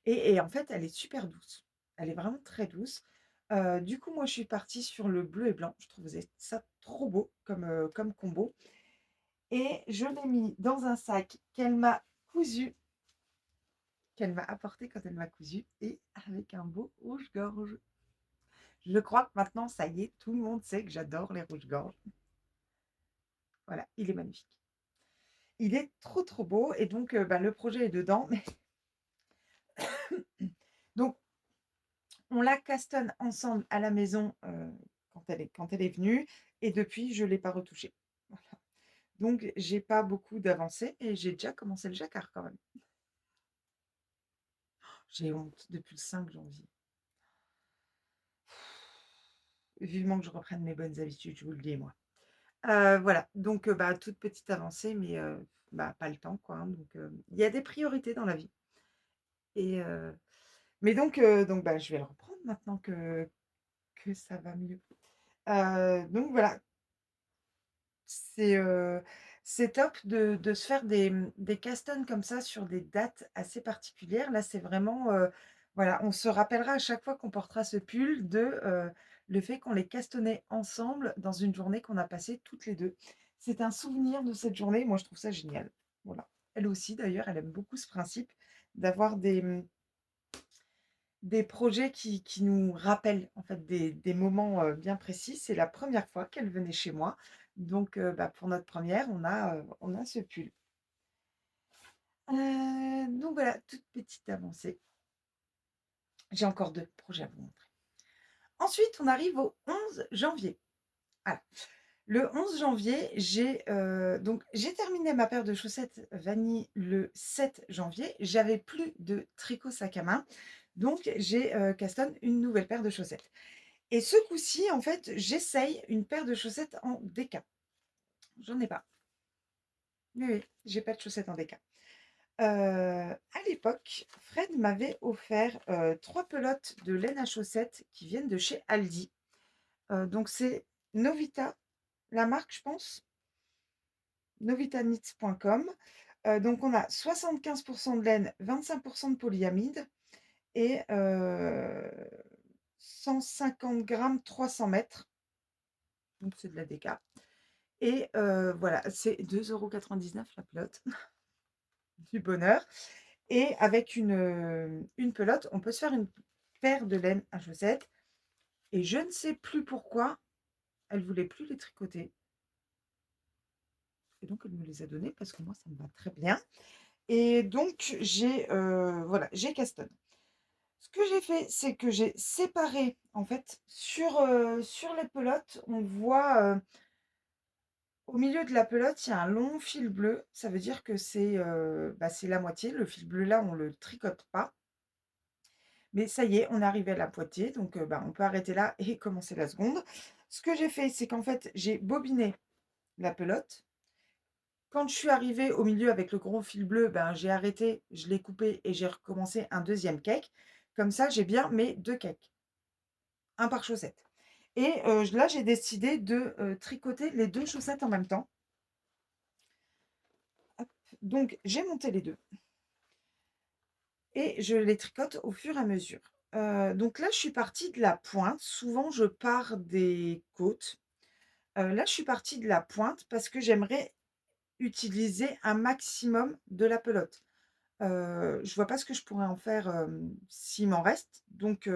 et en fait, elle est super douce. Elle est vraiment très douce. Du coup, moi je suis partie sur le bleu et blanc. Je trouvais ça trop beau comme combo. Et je l'ai mis dans un sac qu'elle m'a cousu, qu'elle m'a apporté quand elle m'a cousu et avec un beau rouge-gorge. Je crois que maintenant, ça y est, tout le monde sait que j'adore les rouges-gorges. Voilà, il est magnifique. Il est trop, trop beau et donc bah, le projet est dedans, mais donc on la castonne ensemble à la maison, quand elle est venue et depuis je ne l'ai pas retouchée. Voilà. Donc j'ai pas beaucoup d'avancées et j'ai déjà commencé le jacquard quand même. J'ai honte depuis le 5 janvier. Vivement que je reprenne mes bonnes habitudes, je vous le dis moi. Voilà, donc bah, toute petite avancée mais bah, pas le temps quoi, hein, donc il y a des priorités dans la vie et mais donc bah, je vais le reprendre maintenant que ça va mieux. Donc voilà, c'est, heu, c'est top de se faire des castones comme ça sur des dates assez particulières. Là, c'est vraiment, voilà, on se rappellera à chaque fois qu'on portera ce pull le fait qu'on les castonnait ensemble dans une journée qu'on a passée toutes les 2. C'est un souvenir de cette journée, moi je trouve ça génial. Voilà. Elle aussi d'ailleurs, elle aime beaucoup ce principe d'avoir des projets qui nous rappellent en fait des moments, bien précis. C'est la première fois qu'elle venait chez moi, donc bah, pour notre première, on a ce pull. Donc voilà, toute petite avancée. J'ai encore 2 projets à vous montrer. Ensuite, on arrive au 11 janvier. Alors, le 11 janvier, j'ai terminé ma paire de chaussettes vanille le 7 janvier. J'avais plus de tricot sac à main, donc j'ai, castonne une nouvelle paire de chaussettes. Et ce coup-ci, en fait, j'essaye une paire de chaussettes en déca. J'en ai pas. Oui, oui, j'ai pas de chaussettes en déca. À l'époque, Fred m'avait offert, 3 pelotes de laine à chaussettes qui viennent de chez Aldi. Donc c'est Novita, la marque, je pense, novitaknits.com. Donc on a 75 de laine, 25 de polyamide et 150 grammes, 300 mètres. Donc c'est de la déca. Et voilà, c'est 2,99 € la pelote, du bonheur et avec une pelote, on peut se faire une paire de laine à chaussettes et je ne sais plus pourquoi, elle voulait plus les tricoter et donc elle me les a donnés parce que moi ça me va très bien et donc voilà, j'ai castonne. Ce que j'ai fait, c'est que j'ai séparé en fait sur les pelotes, on voit, au milieu de la pelote, il y a un long fil bleu. Ça veut dire que bah, c'est la moitié. Le fil bleu là, on ne le tricote pas. Mais ça y est, on est arrivé à la moitié, donc bah, on peut arrêter là et commencer la seconde. Ce que j'ai fait, c'est qu'en fait, j'ai bobiné la pelote. Quand je suis arrivée au milieu avec le gros fil bleu, ben, j'ai arrêté, je l'ai coupé et j'ai recommencé un deuxième cake. Comme ça, j'ai bien mes 2 cakes, un par chaussette. Et là, j'ai décidé de tricoter les 2 chaussettes en même temps. Hop, donc j'ai monté les 2. Et je les tricote au fur et à mesure. Donc là, je suis partie de la pointe. Souvent, je pars des côtes. Là, je suis partie de la pointe parce que j'aimerais utiliser un maximum de la pelote. Je vois pas ce que je pourrais en faire, s'il m'en reste. Donc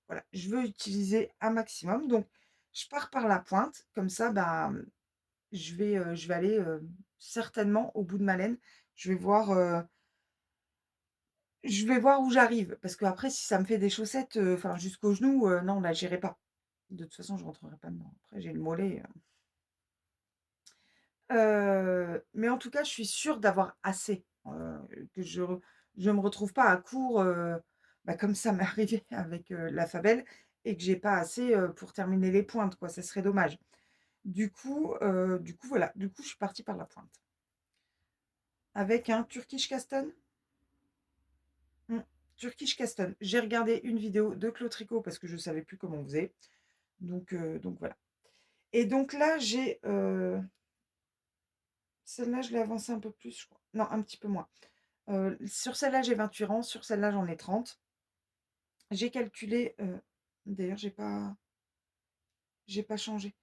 voilà, je veux utiliser un maximum. Donc je pars par la pointe. Comme ça, bah, je vais aller, certainement au bout de ma laine. Je vais voir, où j'arrive, parce qu'après si ça me fait des chaussettes, enfin jusqu'au genou, non là j'irai pas. De toute façon je rentrerai pas dedans. Après j'ai le mollet, mais en tout cas je suis sûre d'avoir assez, que je me retrouve pas à court, bah, comme ça m'est arrivé avec, la Fabelle et que j'ai pas assez, pour terminer les pointes quoi, ça serait dommage. Du coup voilà, du coup je suis partie par la pointe. Avec un Turkish Caston. Mmh. Turkish Caston. J'ai regardé une vidéo de Claude Tricot parce que je ne savais plus comment on faisait. Donc voilà. Et donc là, celle-là, je l'ai avancée un peu plus, je crois. Non, un petit peu moins. Sur celle-là, j'ai 28 rangs, sur celle-là, j'en ai 30. J'ai calculé, d'ailleurs, j'ai pas changé.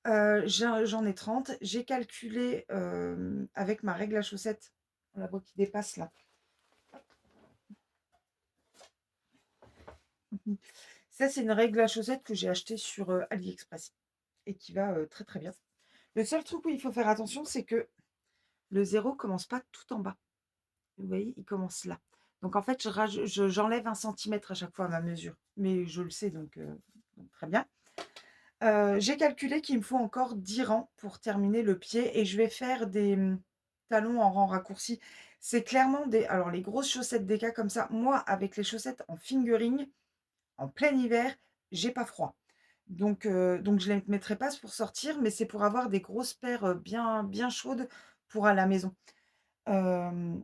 J'en ai 30. J'ai calculé, avec ma règle à chaussettes, la voie qui dépasse là. Ça, c'est une règle à chaussettes que j'ai achetée sur, AliExpress et qui va, très, très bien. Le seul truc où il faut faire attention, c'est que le 0 commence pas tout en bas. Vous voyez? Il commence là. Donc en fait, j'enlève 1 centimètre à chaque fois à ma mesure. Mais je le sais donc très bien. J'ai calculé qu'il me faut encore 10 rangs pour terminer le pied et je vais faire des, talons en rangs raccourcis. C'est clairement des alors les grosses chaussettes Déca comme ça, moi avec les chaussettes en fingering, en plein hiver, j'ai pas froid. Donc je les mettrai pas pour sortir, mais c'est pour avoir des grosses paires, bien chaudes pour à la maison. Hem,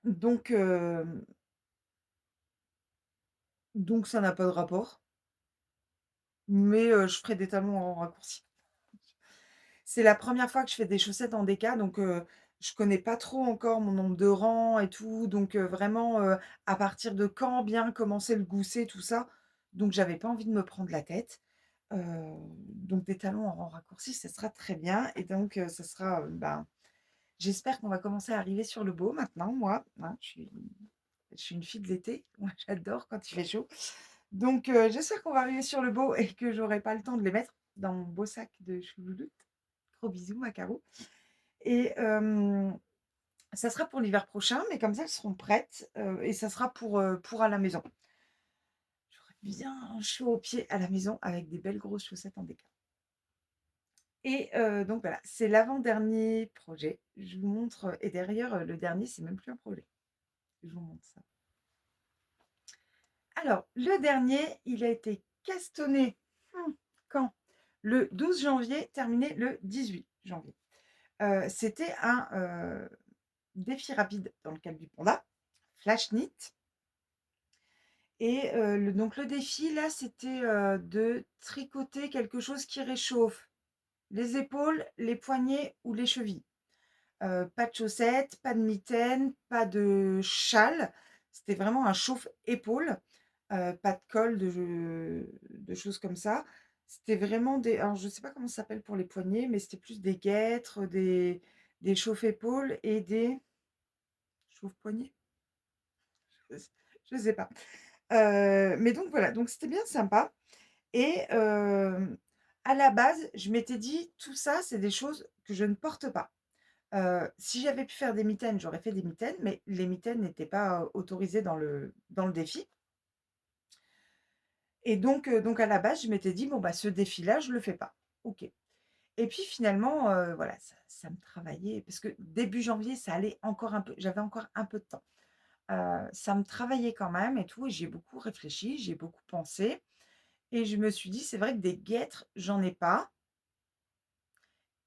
donc hem, donc ça n'a pas de rapport, mais je ferai des talons en raccourci. C'est la première fois que je fais des chaussettes en déca, donc je connais pas trop encore mon nombre de rangs et tout, donc vraiment, à partir de quand bien commencer le gousset, tout ça. Donc j'avais pas envie de me prendre la tête. Heu, donc des talons en rangs raccourcis, ça sera très bien et donc ça sera, ben, j'espère qu'on va commencer à arriver sur le beau maintenant, moi, hein. Je suis une fille de l'été, moi j'adore quand il fait chaud. Donc j'espère qu'on va arriver sur le beau et que j'aurai pas le temps de les mettre dans mon beau sac de choulouloute. Gros bisous, ma Caro et ça sera pour l'hiver prochain, mais comme ça, elles seront prêtes, et ça sera pour à la maison. J'aurai bien chaud aux pieds à la maison avec des belles grosses chaussettes en décathlon et donc voilà, c'est l'avant-dernier projet. Je vous montre, et derrière, le dernier, c'est même plus un projet. Je vous montre ça. Alors, le dernier, il a été castonné, quand? Le 12 janvier, terminé le 18 janvier. C'était un, défi rapide dans le cadre du Panda, Flash Knit et donc le défi là, c'était, de tricoter quelque chose qui réchauffe les épaules, les poignets ou les chevilles. Pas de chaussettes, pas de mitaines, pas de châle. C'était vraiment un chauffe-épaules, pas de col, de choses comme ça. C'était vraiment des alors je ne sais pas comment ça s'appelle pour les poignets, mais c'était plus des guêtres, des chauffe-épaules et des chauffe-poignets? Je sais pas. Mais donc voilà, donc c'était bien sympa et à la base, je m'étais dit: «Tout ça, c'est des choses que je ne porte pas». Si j'avais pu faire des mitaines, j'aurais fait des mitaines, mais les mitaines n'étaient pas, autorisées dans le défi et donc à la base, je m'étais dit: «Bon, bah, ce défi-là, je le fais pas». OK et puis finalement, voilà, ça me travaillait parce que début janvier, ça allait encore un peu j'avais encore un peu de temps. Ça me travaillait quand même et tout et j'ai beaucoup réfléchi, j'ai beaucoup pensé et je me suis dit: «C'est vrai que des guêtres, j'en ai pas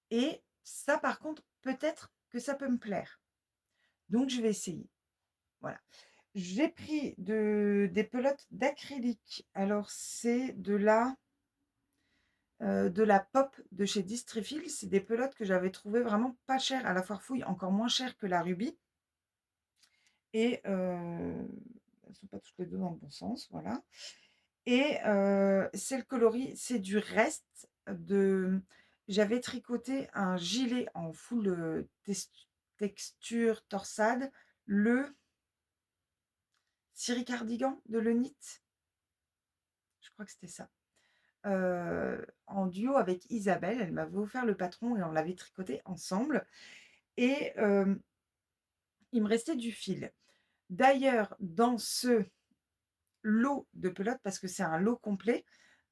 et ça par contre, peut-être que ça peut me plaire. Donc je vais essayer». Voilà. J'ai pris des pelotes d'acrylique. Alors c'est de la Pop de chez Distrefield. C'est des pelotes que j'avais trouvées vraiment pas chères à la foire fouille, encore moins chères que la Ruby et elles sont pas toutes les 2 dans le bon sens, voilà. Et c'est le coloris, c'est du reste de j'avais tricoté un gilet en full, texture torsade, le Siri Cardigan de Le Knit, je crois que c'était ça, en duo avec Isabelle. Elle m'avait offert le patron et on l'avait tricoté ensemble et il me restait du fil. D'ailleurs, dans ce lot de pelotes, parce que c'est un lot complet,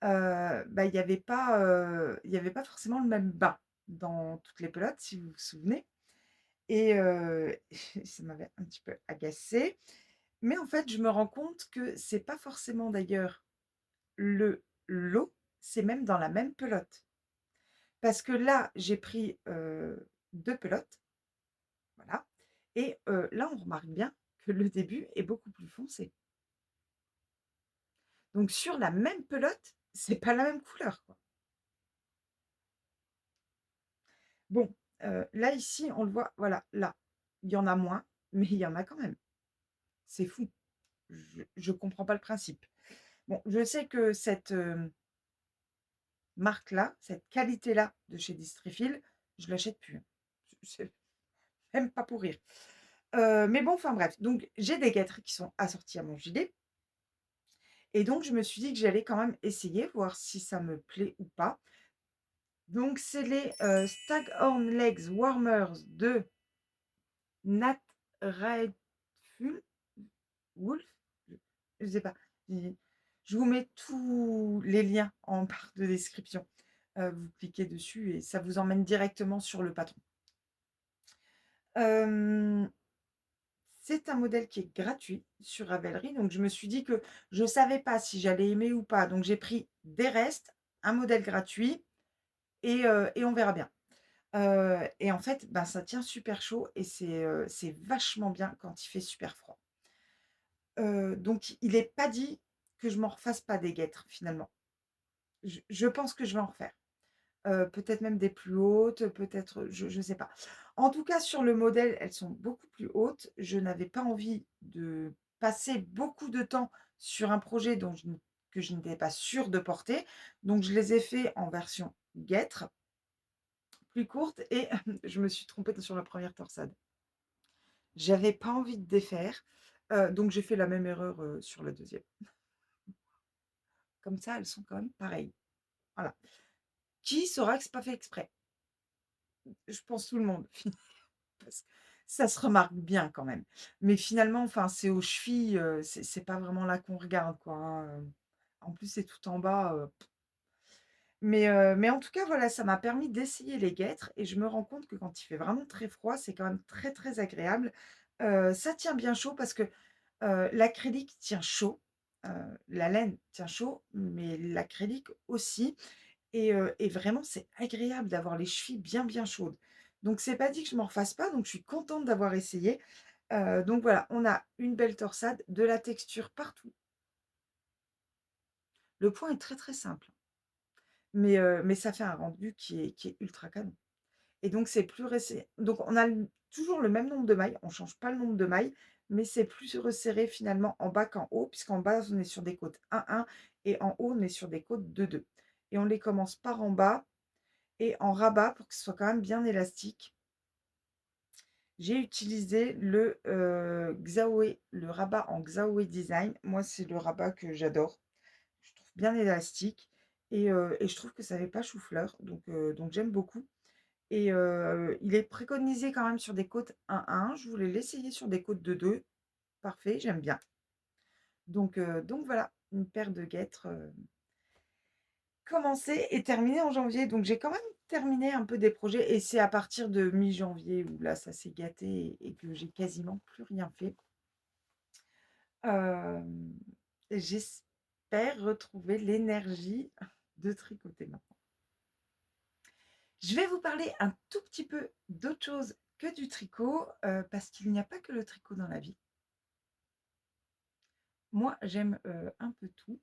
bah, il y avait pas forcément le même bas dans toutes les pelotes, si vous vous souvenez et ça m'avait un petit peu agacée. Mais en fait, je me rends compte que c'est pas forcément d'ailleurs le lot, c'est même dans la même pelote. Parce que là, j'ai pris, 2 pelotes, voilà et là, on remarque bien que le début est beaucoup plus foncé. Donc sur la même pelote, c'est pas la même couleur, quoi. Bon, là, ici, on le voit, voilà, là, il y en a moins, mais il y en a quand même. C'est fou. Je comprends pas le principe. Bon, je sais que cette, marque-là, cette qualité-là de chez Distrefield, je l'achète plus, hein. C'est même pas pour rire. Mais bon, enfin bref, donc j'ai des guêtres qui sont assorties à mon gilet et donc je me suis dit que j'allais quand même essayer, voir si ça me plaît ou pas. Donc c'est les, Staghorn Legs Warmers de Nat Rightful Wolf? Je sais pas. I je vous mets tous les liens en barre de description. Vous cliquez dessus et ça vous emmène directement sur le patron. Hem, c'est un modèle qui est gratuit sur Ravelry, donc je me suis dit que je savais pas si j'allais aimer ou pas, donc j'ai pris des restes, un modèle gratuit et on verra bien. Et en fait, ben, ça tient super chaud et c'est vachement bien quand il fait super froid. Donc il est pas dit que je m'en refasse pas des guêtres finalement. Je pense que je vais en refaire. Peut-être même des plus hautes, peut-être, je sais pas. En tout cas, sur le modèle, elles sont beaucoup plus hautes. Je n'avais pas envie de passer beaucoup de temps sur un projet dont que je n'étais pas sûre de porter. Donc je les ai fait en version guêtre, plus courte et je me suis trompée sur la première torsade. J'avais pas envie de défaire, donc j'ai fait la même erreur, sur la deuxième. Comme ça, elles sont quand même pareilles. Voilà. Qui saura que c'est pas fait exprès? Je pense tout le monde, parce que ça se remarque bien quand même. Mais finalement, enfin, c'est aux chevilles, c'est pas vraiment là qu'on regarde, quoi, hein, en plus, c'est tout en bas, mais en tout cas, voilà, ça m'a permis d'essayer les guêtres et je me rends compte que quand il fait vraiment très froid, c'est quand même très, très agréable. Ça tient bien chaud parce que, l'acrylique tient chaud, heu, la laine tient chaud, mais l'acrylique aussi et vraiment, c'est agréable d'avoir les chevilles bien, bien chaudes. Donc c'est pas dit que je m'en refasse pas, donc je suis contente d'avoir essayé. Donc voilà, on a une belle torsade, de la texture partout. Le point est très, très simple, mais ça fait un rendu qui est ultra canon et donc c'est plus resserré. Donc on a toujours le même nombre de mailles, on change pas le nombre de mailles, mais c'est plus resserré finalement en bas qu'en haut, puisqu'en bas, on est sur des côtes 1-1 et en haut, on est sur des côtes 2-2 et on les commence par en bas et en rabat pour que ce soit quand même bien élastique. J'ai utilisé le rabat en Xiaowe Design. Moi, c'est le rabat que j'adore. Je trouve bien élastique et je trouve que ça fait pas chou-fleur, donc j'aime beaucoup et il est préconisé quand même sur des côtes 1-1. Je voulais l'essayer sur des côtes 2-2. Parfait, j'aime bien. Donc voilà, une paire de guêtres, commencé et terminé en janvier. Donc j'ai quand même terminé un peu des projets et c'est à partir de mi-janvier où là, ça s'est gâté et que j'ai quasiment plus rien fait. Hem, j'espère retrouver l'énergie de tricoter maintenant. Je vais vous parler un tout petit peu d'autre chose que du tricot, parce qu'il n'y a pas que le tricot dans la vie. Moi, j'aime, un peu tout.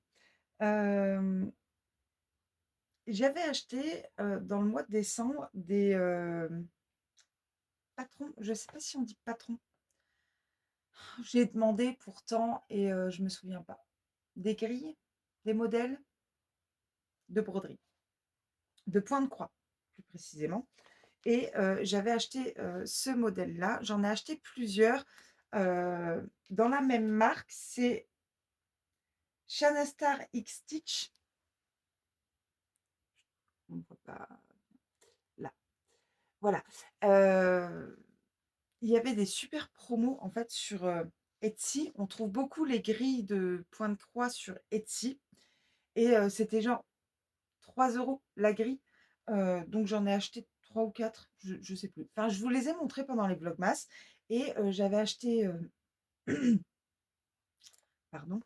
Hem, j'avais acheté, dans le mois de décembre des, patrons, je ne sais pas si on dit patron. J'ai demandé pourtant et je me souviens pas. Des grilles, des modèles de broderie, de point de croix, plus précisément et j'avais acheté, ce modèle-là. J'en ai acheté plusieurs, dans la même marque, c'est Shanastar X Stitch. On ne voit pas là. Voilà, heu, il y avait des super promos en fait sur, Etsy. On trouve beaucoup les grilles de point de croix sur Etsy et c'était genre 3 € la grille, donc j'en ai acheté 3 ou 4, je sais plus. Enfin, je vous les ai montrés pendant les vlogmas et j'avais acheté, pardon,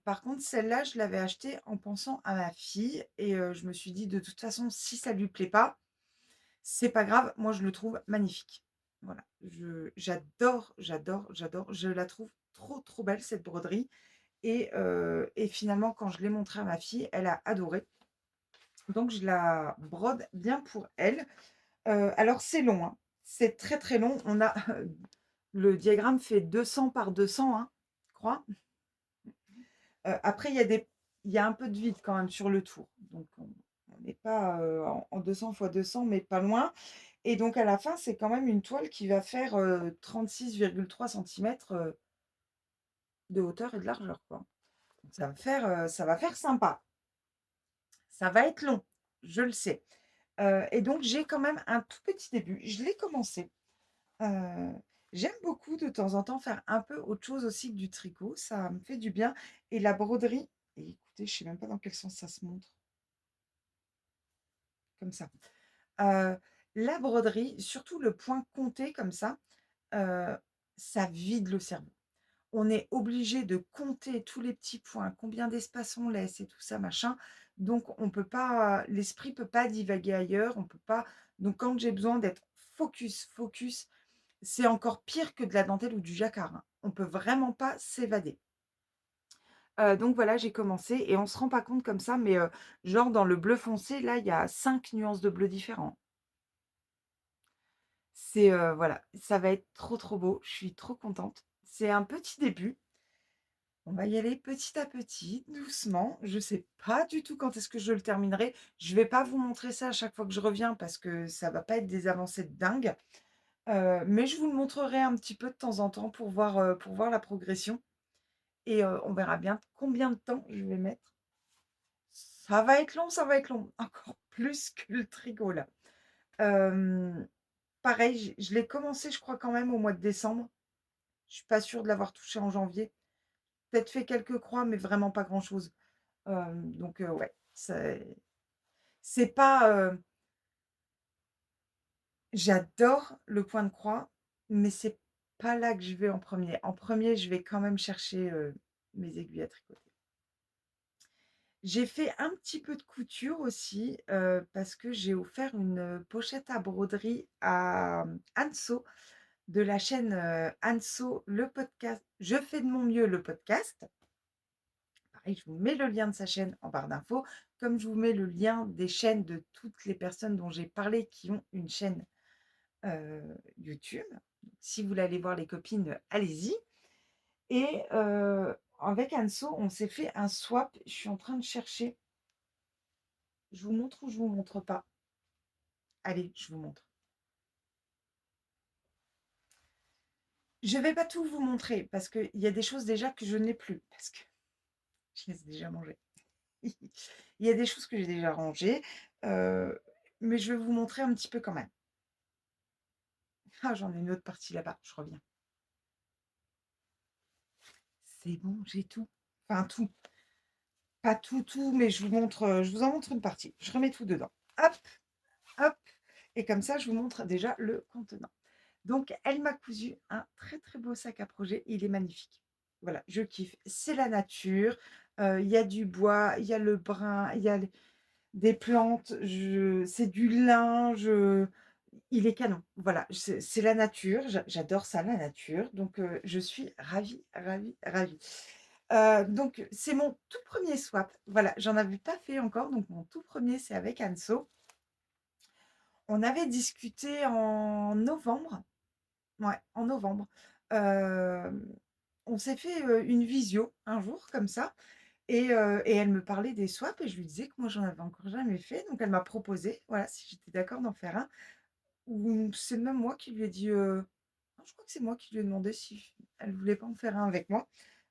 par contre celle-là, je l'avais achetée en pensant à ma fille et je me suis dit: «De toute façon, si ça lui plaît pas, c'est pas grave, moi je le trouve magnifique». Voilà, j'adore, j'adore, j'adore, je la trouve trop, trop belle cette broderie et finalement quand je l'ai montrée à ma fille, elle a adoré. Donc je la brode bien pour elle. Alors c'est long, hein. C'est très, très long. On a le diagramme fait 200 par 200, hein, je crois. Après il y a un peu de vide quand même sur le tour. Donc on n'est pas, en 200 fois 200, mais pas loin et donc à la fin, c'est quand même une toile qui va faire, 36,3 centimètres, de hauteur et de largeur, quoi. Donc ça va faire sympa. Ça va être long, je le sais. Et donc j'ai quand même un tout petit début. Je l'ai commencé. Heu, J'aime beaucoup de temps en temps faire un peu autre chose aussi que du tricot, ça me fait du bien et la broderie et écoutez, je sais même pas dans quel sens ça se montre, comme ça. Heu, la broderie, surtout le point compté comme heu, ça vide le cerveau. On est obligé de compter tous les petits points, combien d'espace on laisse et tout ça machin, donc on peut pas l'esprit peut pas divaguer ailleurs, on peut pas donc quand j'ai besoin d'être focus, c'est encore pire que de la dentelle ou du jacquard, hein. On peut vraiment pas s'évader. Donc voilà, j'ai commencé et on se rend pas compte comme ça, mais genre dans le bleu foncé, là, il y a 5 nuances de bleu différents. C'est, voilà, ça va être trop, trop beau. Je suis trop contente. C'est un petit début. On va y aller petit à petit, doucement. Je sais pas du tout quand est-ce que je le terminerai. Je vais pas vous montrer ça à chaque fois que je reviens parce que ça va pas être des avancées de dingue. Mais je vous le montrerai un petit peu de temps en temps pour voir la progression et on verra bien combien de temps je vais mettre. Ça va être long, encore plus que le tricot là. Hem, Pareil, je l'ai commencé je crois quand même au mois de décembre. Je suis pas sûre de l'avoir touché en janvier. Peut-être fait quelques croix, mais vraiment pas grand-chose. Donc ouais, c'est pas, j'adore le point de croix, mais c'est pas là que je vais en premier. En premier, je vais quand même chercher, mes aiguilles à tricoter. J'ai fait un petit peu de couture aussi, parce que j'ai offert une, pochette à broderie à, Anso de la chaîne, Anso le podcast Je fais de mon mieux le podcast. Pareil, je vous mets le lien de sa chaîne en barre d'infos, comme je vous mets le lien des chaînes de toutes les personnes dont j'ai parlé qui ont une chaîne, YouTube. Si vous voulez aller voir les copines, allez-y et avec Anso, on s'est fait un swap. Je suis en train de chercher. Je vous montre ou je vous montre pas? Allez, je vous montre. Je vais pas tout vous montrer parce qu'il y a des choses déjà que je n'ai plus parce que je les ai déjà mangées. Il y a des choses que j'ai déjà rangées, heu, mais je vais vous montrer un petit peu quand même. Ah, j'en ai une autre partie là-bas, je reviens. C'est bon, j'ai tout. Enfin tout, pas tout, tout, mais je vous en montre une partie. Je remets tout dedans. Hop, hop et comme ça, je vous montre déjà le contenant. Donc elle m'a cousu un très, très beau sac à projet. Il est magnifique. Voilà, je kiffe. C'est la nature, il y a du bois, il y a le brun, il y a les des plantes, je c'est du linge, il est canon. Voilà, c'est la nature, j'adore ça, la nature, donc je suis ravie, ravie, ravie. Donc c'est mon tout premier swap. Voilà, j'en avais pas fait encore, donc mon tout premier c'est avec Anso. On avait discuté en novembre. Ouais, en novembre. Hem, on s'est fait, une visio un jour comme ça et elle me parlait des swaps et je lui disais que moi j'en avais encore jamais fait, donc elle m'a proposé, voilà, si j'étais d'accord d'en faire un ou c'est même moi qui lui ai dit, non, je crois que c'est moi qui lui ai demandé si elle voulait pas en faire un avec moi,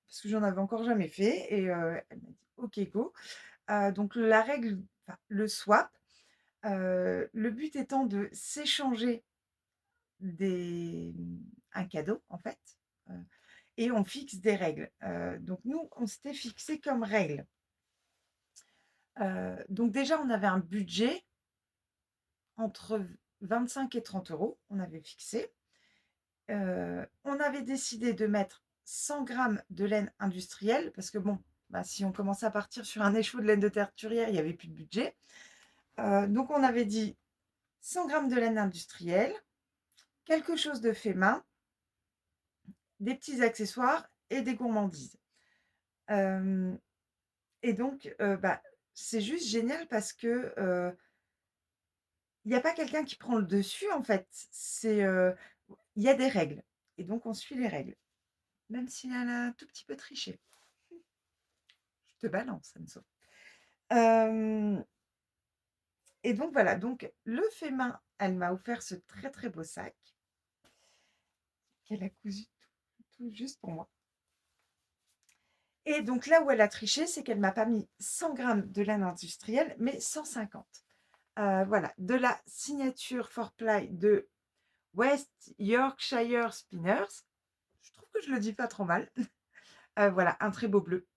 parce que j'en avais encore jamais fait et elle m'a dit: «OK, go». Donc la règle enfin le swap, le but étant de s'échanger un cadeau en fait, heu et on fixe des règles. Donc nous, on s'était fixé comme règle, donc déjà on avait un budget entre 25 et 30 euros. On avait fixé. On avait décidé de mettre 100 grammes de laine industrielle parce que bon, bah, si on commençait à partir sur un écheveau de laine de terturière, il y avait plus de budget. Donc on avait dit 100 grammes de laine industrielle, quelque chose de fait main, des petits accessoires et des gourmandises. Hem Et donc, bah, c'est juste génial parce que, il y a pas quelqu'un qui prend le dessus en fait. Il y a des règles et donc on suit les règles. Même si elle a un tout petit peu triché. Je te balance, Anso. Hem Et donc voilà, donc le fait main, elle m'a offert ce très, très beau sac qu'elle a cousu tout juste pour moi et donc là où elle a triché, c'est qu'elle m'a pas mis 100 grammes de laine industrielle, mais 150. Voilà, de la signature Fourply de West Yorkshire Spinners. Je trouve que je le dis pas trop mal. Voilà, un très beau bleu.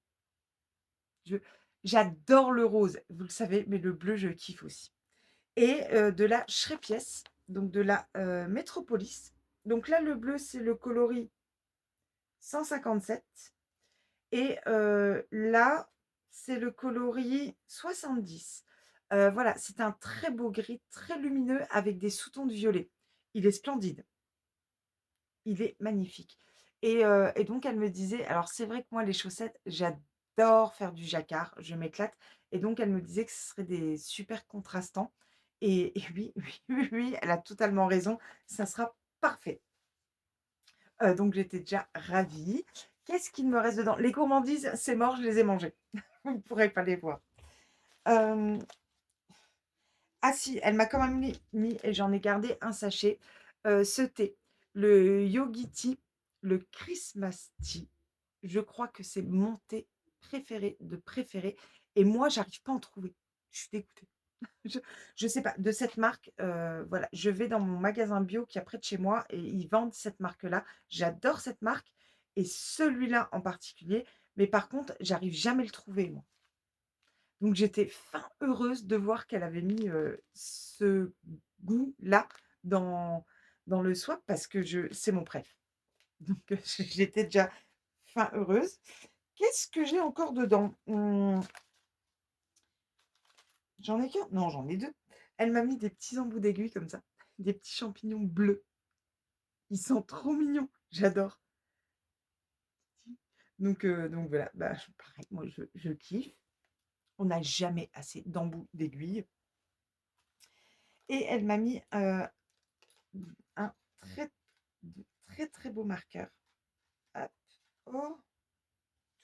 Je J'adore le rose, vous le savez, mais le bleu, je kiffe aussi. Et de la Shrepies, donc de la, Metropolis. Donc là, le bleu, c'est le coloris 157 et là, c'est le coloris 70. Voilà, c'est un très beau gris, très lumineux avec des sous-tons de violet. Il est splendide, il est magnifique et donc elle me disait alors c'est vrai que moi les chaussettes, j'adore faire du jacquard, je m'éclate et donc elle me disait que ce serait des super contrastants et oui, oui, oui, oui, elle a totalement raison, ça sera parfait. Donc j'étais déjà ravie. Qu'est-ce qu'il me reste dedans? Les gourmandises, c'est mort, je les ai mangées. Vous ne pourrez pas les voir. Hem, ah si, elle m'a quand même mis et j'en ai gardé un sachet, ce thé, le Yogi Tea, le Christmas Tea. Je crois que c'est mon thé préféré de préféré et moi, j'arrive pas à en trouver. Je suis dégoûtée. Je je sais pas, de cette marque, voilà, je vais dans mon magasin bio qui est près de chez moi et ils vendent cette marque-là. J'adore cette marque et celui-là en particulier, mais par contre, j'arrive jamais à le trouver moi. Donc j'étais fin heureuse de voir qu'elle avait mis, ce goût-là dans le swap parce que c'est mon préf. Donc j'étais déjà fin heureuse. Qu'est-ce que j'ai encore dedans? J'en ai qu'un? Non, j'en ai 2. Elle m'a mis des petits embouts d'aiguilles comme ça, des petits champignons bleus. Ils sont trop mignons, j'adore. Donc voilà, bah, pareil, moi je kiffe. On n'a jamais assez d'embouts d'aiguilles et elle m'a mis, un très très, très beau marqueur. Hop, oh,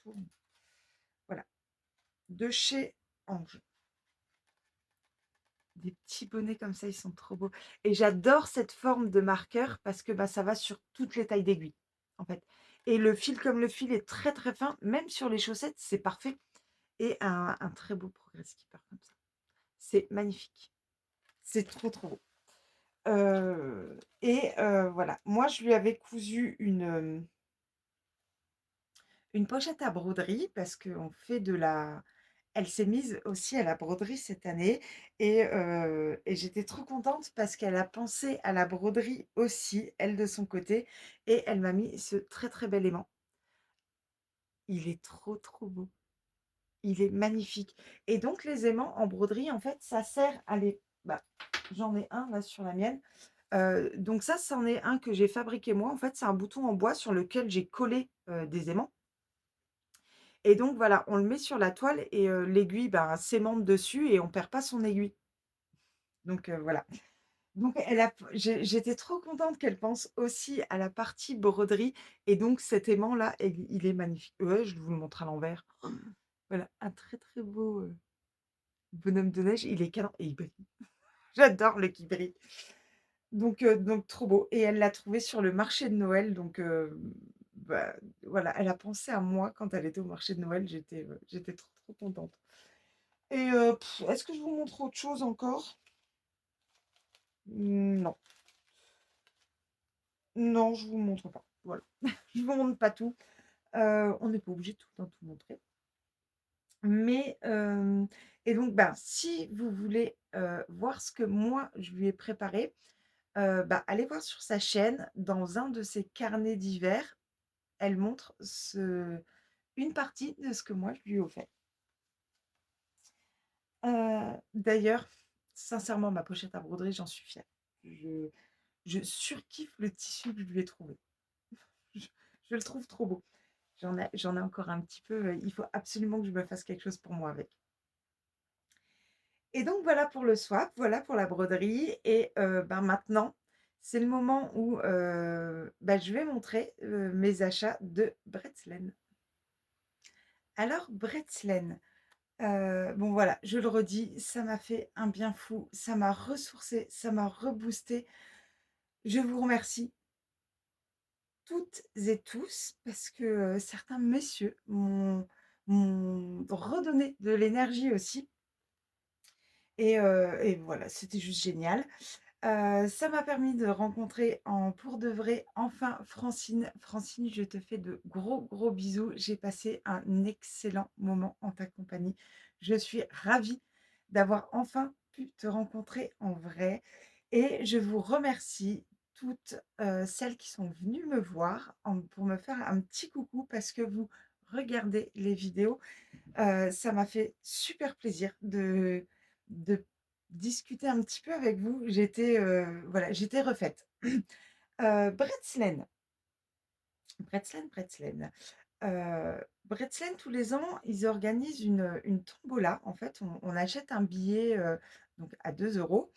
tourne. Voilà, de chez Ange. Des petits bonnets comme ça, ils sont trop beaux et j'adore cette forme de marqueur parce que, bah, ça va sur toutes les tailles d'aiguilles, en fait et le fil comme le fil est très, très fin, même sur les chaussettes, c'est parfait et un très beau progrès skipper comme ça. C'est magnifique. C'est trop, trop beau. Et voilà. Moi, je lui avais cousu une pochette à broderie parce qu'on fait de la elle s'est mise aussi à la broderie cette année et j'étais trop contente parce qu'elle a pensé à la broderie aussi, elle de son côté et elle m'a mis ce très, très bel aimant. Il est trop, trop beau. Il est magnifique et donc les aimants en broderie, en fait, ça sert à les bah, j'en ai un là sur la mienne. Donc ça, c'en est un que j'ai fabriqué moi. En fait, c'est un bouton en bois sur lequel j'ai collé, des aimants et donc voilà, on le met sur la toile et l'aiguille, ben, s'aimante dessus et on perd pas son aiguille. Donc voilà. Donc elle a j'étais trop contente qu'elle pense aussi à la partie broderie et donc cet aimant-là, il est magnifique. Ouais, je vous le montre à l'envers. Voilà, un très, très beau, bonhomme de neige. Il est canon et il brille. J'adore le qui brille. Donc trop beau et elle l'a trouvé sur le marché de Noël donc bah, voilà, elle a pensé à moi quand elle était au marché de Noël. J'étais trop, trop contente et est-ce que je vous montre autre chose encore? Non, non, je vous montre pas. Voilà, je vous montre pas tout. On n'est pas obligé de tout le temps tout montrer. Mais et donc ben, si vous voulez, voir ce que moi je lui ai préparé, bah, allez voir sur sa chaîne, dans un de ses carnets d'hiver, elle montre une partie de ce que moi je lui ai offert. D'ailleurs, sincèrement, ma pochette à broderie, j'en suis fière. Je je surkiffe le tissu que je lui ai trouvé. Je je le trouve trop beau. J'en ai encore un petit peu, il faut absolument que je me fasse quelque chose pour moi avec. Et donc voilà pour le swap, voilà pour la broderie et ben, maintenant, c'est le moment où, bah, je vais montrer, mes achats de Bretzeln. Alors Bretzeln, bon voilà, je le redis, ça m'a fait un bien fou, ça m'a ressourcée, ça m'a reboostée. Je vous remercie toutes et tous parce que, certains messieurs m'ont redonné de l'énergie aussi Et voilà, c'était juste génial. Ça m'a permis de rencontrer en pour de vrai, enfin Francine. Francine, je te fais de gros, gros bisous. J'ai passé un excellent moment en ta compagnie. Je suis ravie d'avoir enfin pu te rencontrer en vrai et je vous remercie toutes, celles qui sont venues me voir pour me faire un petit coucou parce que vous regardez les vidéos. Ça m'a fait super plaisir de discuter un petit peu avec vous. Voilà, j'étais refaite. Bretzeln, Bretzeln, tous les ans, ils organisent une tombola. En fait, on achète un billet, donc à 2 €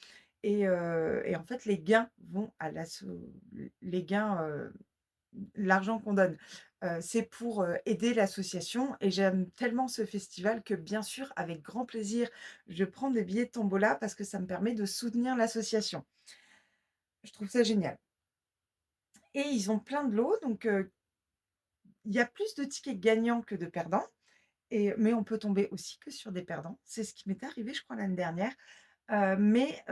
et en fait, les gains vont à les gains, l'argent qu'on donne, c'est pour, aider l'association et j'aime tellement ce festival que bien sûr, avec grand plaisir, je prends des billets de tombola parce que ça me permet de soutenir l'association. Je trouve ça génial et ils ont plein de lots donc il y a plus de tickets gagnants que de perdants mais on peut tomber aussi que sur des perdants. C'est ce qui m'est arrivé, je crois, l'année dernière, mais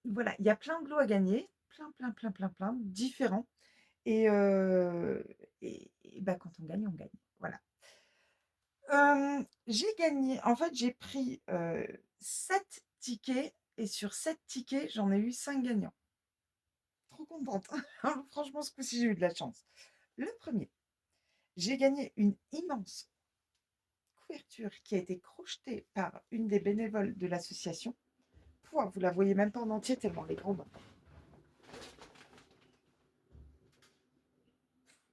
voilà, il y a plein de lots à gagner, plein, plein, plein, plein, plein, différents et heu et bah, quand on gagne, on gagne. Voilà. J'ai gagné en fait, j'ai pris, 7 tickets et sur 7 tickets, j'en ai eu 5 gagnants. Trop contente. Franchement, ce coup-ci, j'ai eu de la chance. Le premier, j'ai gagné une immense couverture qui a été crochetée par une des bénévoles de l'association. Pouah, vous la voyez même pas en entier tellement elle est grande.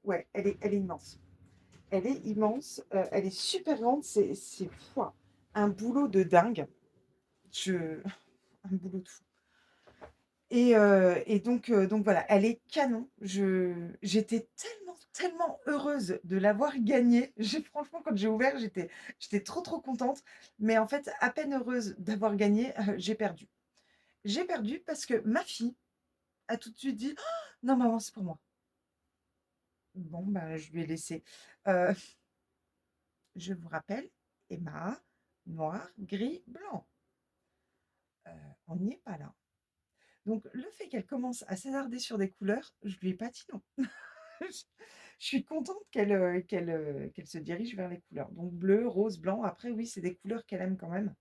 Ouais, elle est immense. Elle est immense, elle est super grande, c'est pouah, un boulot de dingue. Je un boulot de fou. Donc voilà, elle est canon. J'étais tellement, tellement heureuse de l'avoir gagnée. Franchement, quand j'ai ouvert, j'étais trop, trop contente. Mais en fait, à peine heureuse d'avoir gagné, j'ai perdu. J'ai perdu parce que ma fille a tout de suite dit: «Oh, non maman, c'est pour moi». Bon, bah, je lui ai laissé. Heu, je vous rappelle, Emma, noir, gris, blanc. Heu, on n'y est pas là. Donc le fait qu'elle commence à s'attarder sur des couleurs, je lui ai pas dit non. Je suis contente qu'elle se dirige vers les couleurs. Donc bleu, rose, blanc. Après, oui, c'est des couleurs qu'elle aime quand même.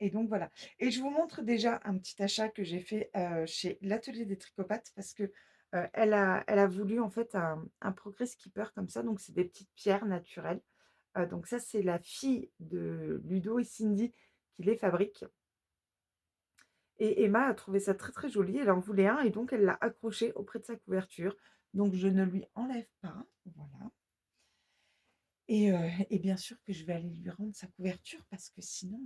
Et donc voilà. Et je vous montre déjà un petit achat que j'ai fait chez l'Atelier des Tricopathes parce que elle a voulu en fait un progress keeper comme ça. Donc c'est des petites pierres naturelles. Donc ça, c'est la fille de Ludo et Cindy qui les fabrique. Et Emma a trouvé ça très très joli. Elle en voulait un et donc elle l'a accroché auprès de sa couverture. Donc je ne lui enlève pas. Voilà. Et bien sûr que je vais aller lui rendre sa couverture parce que sinon,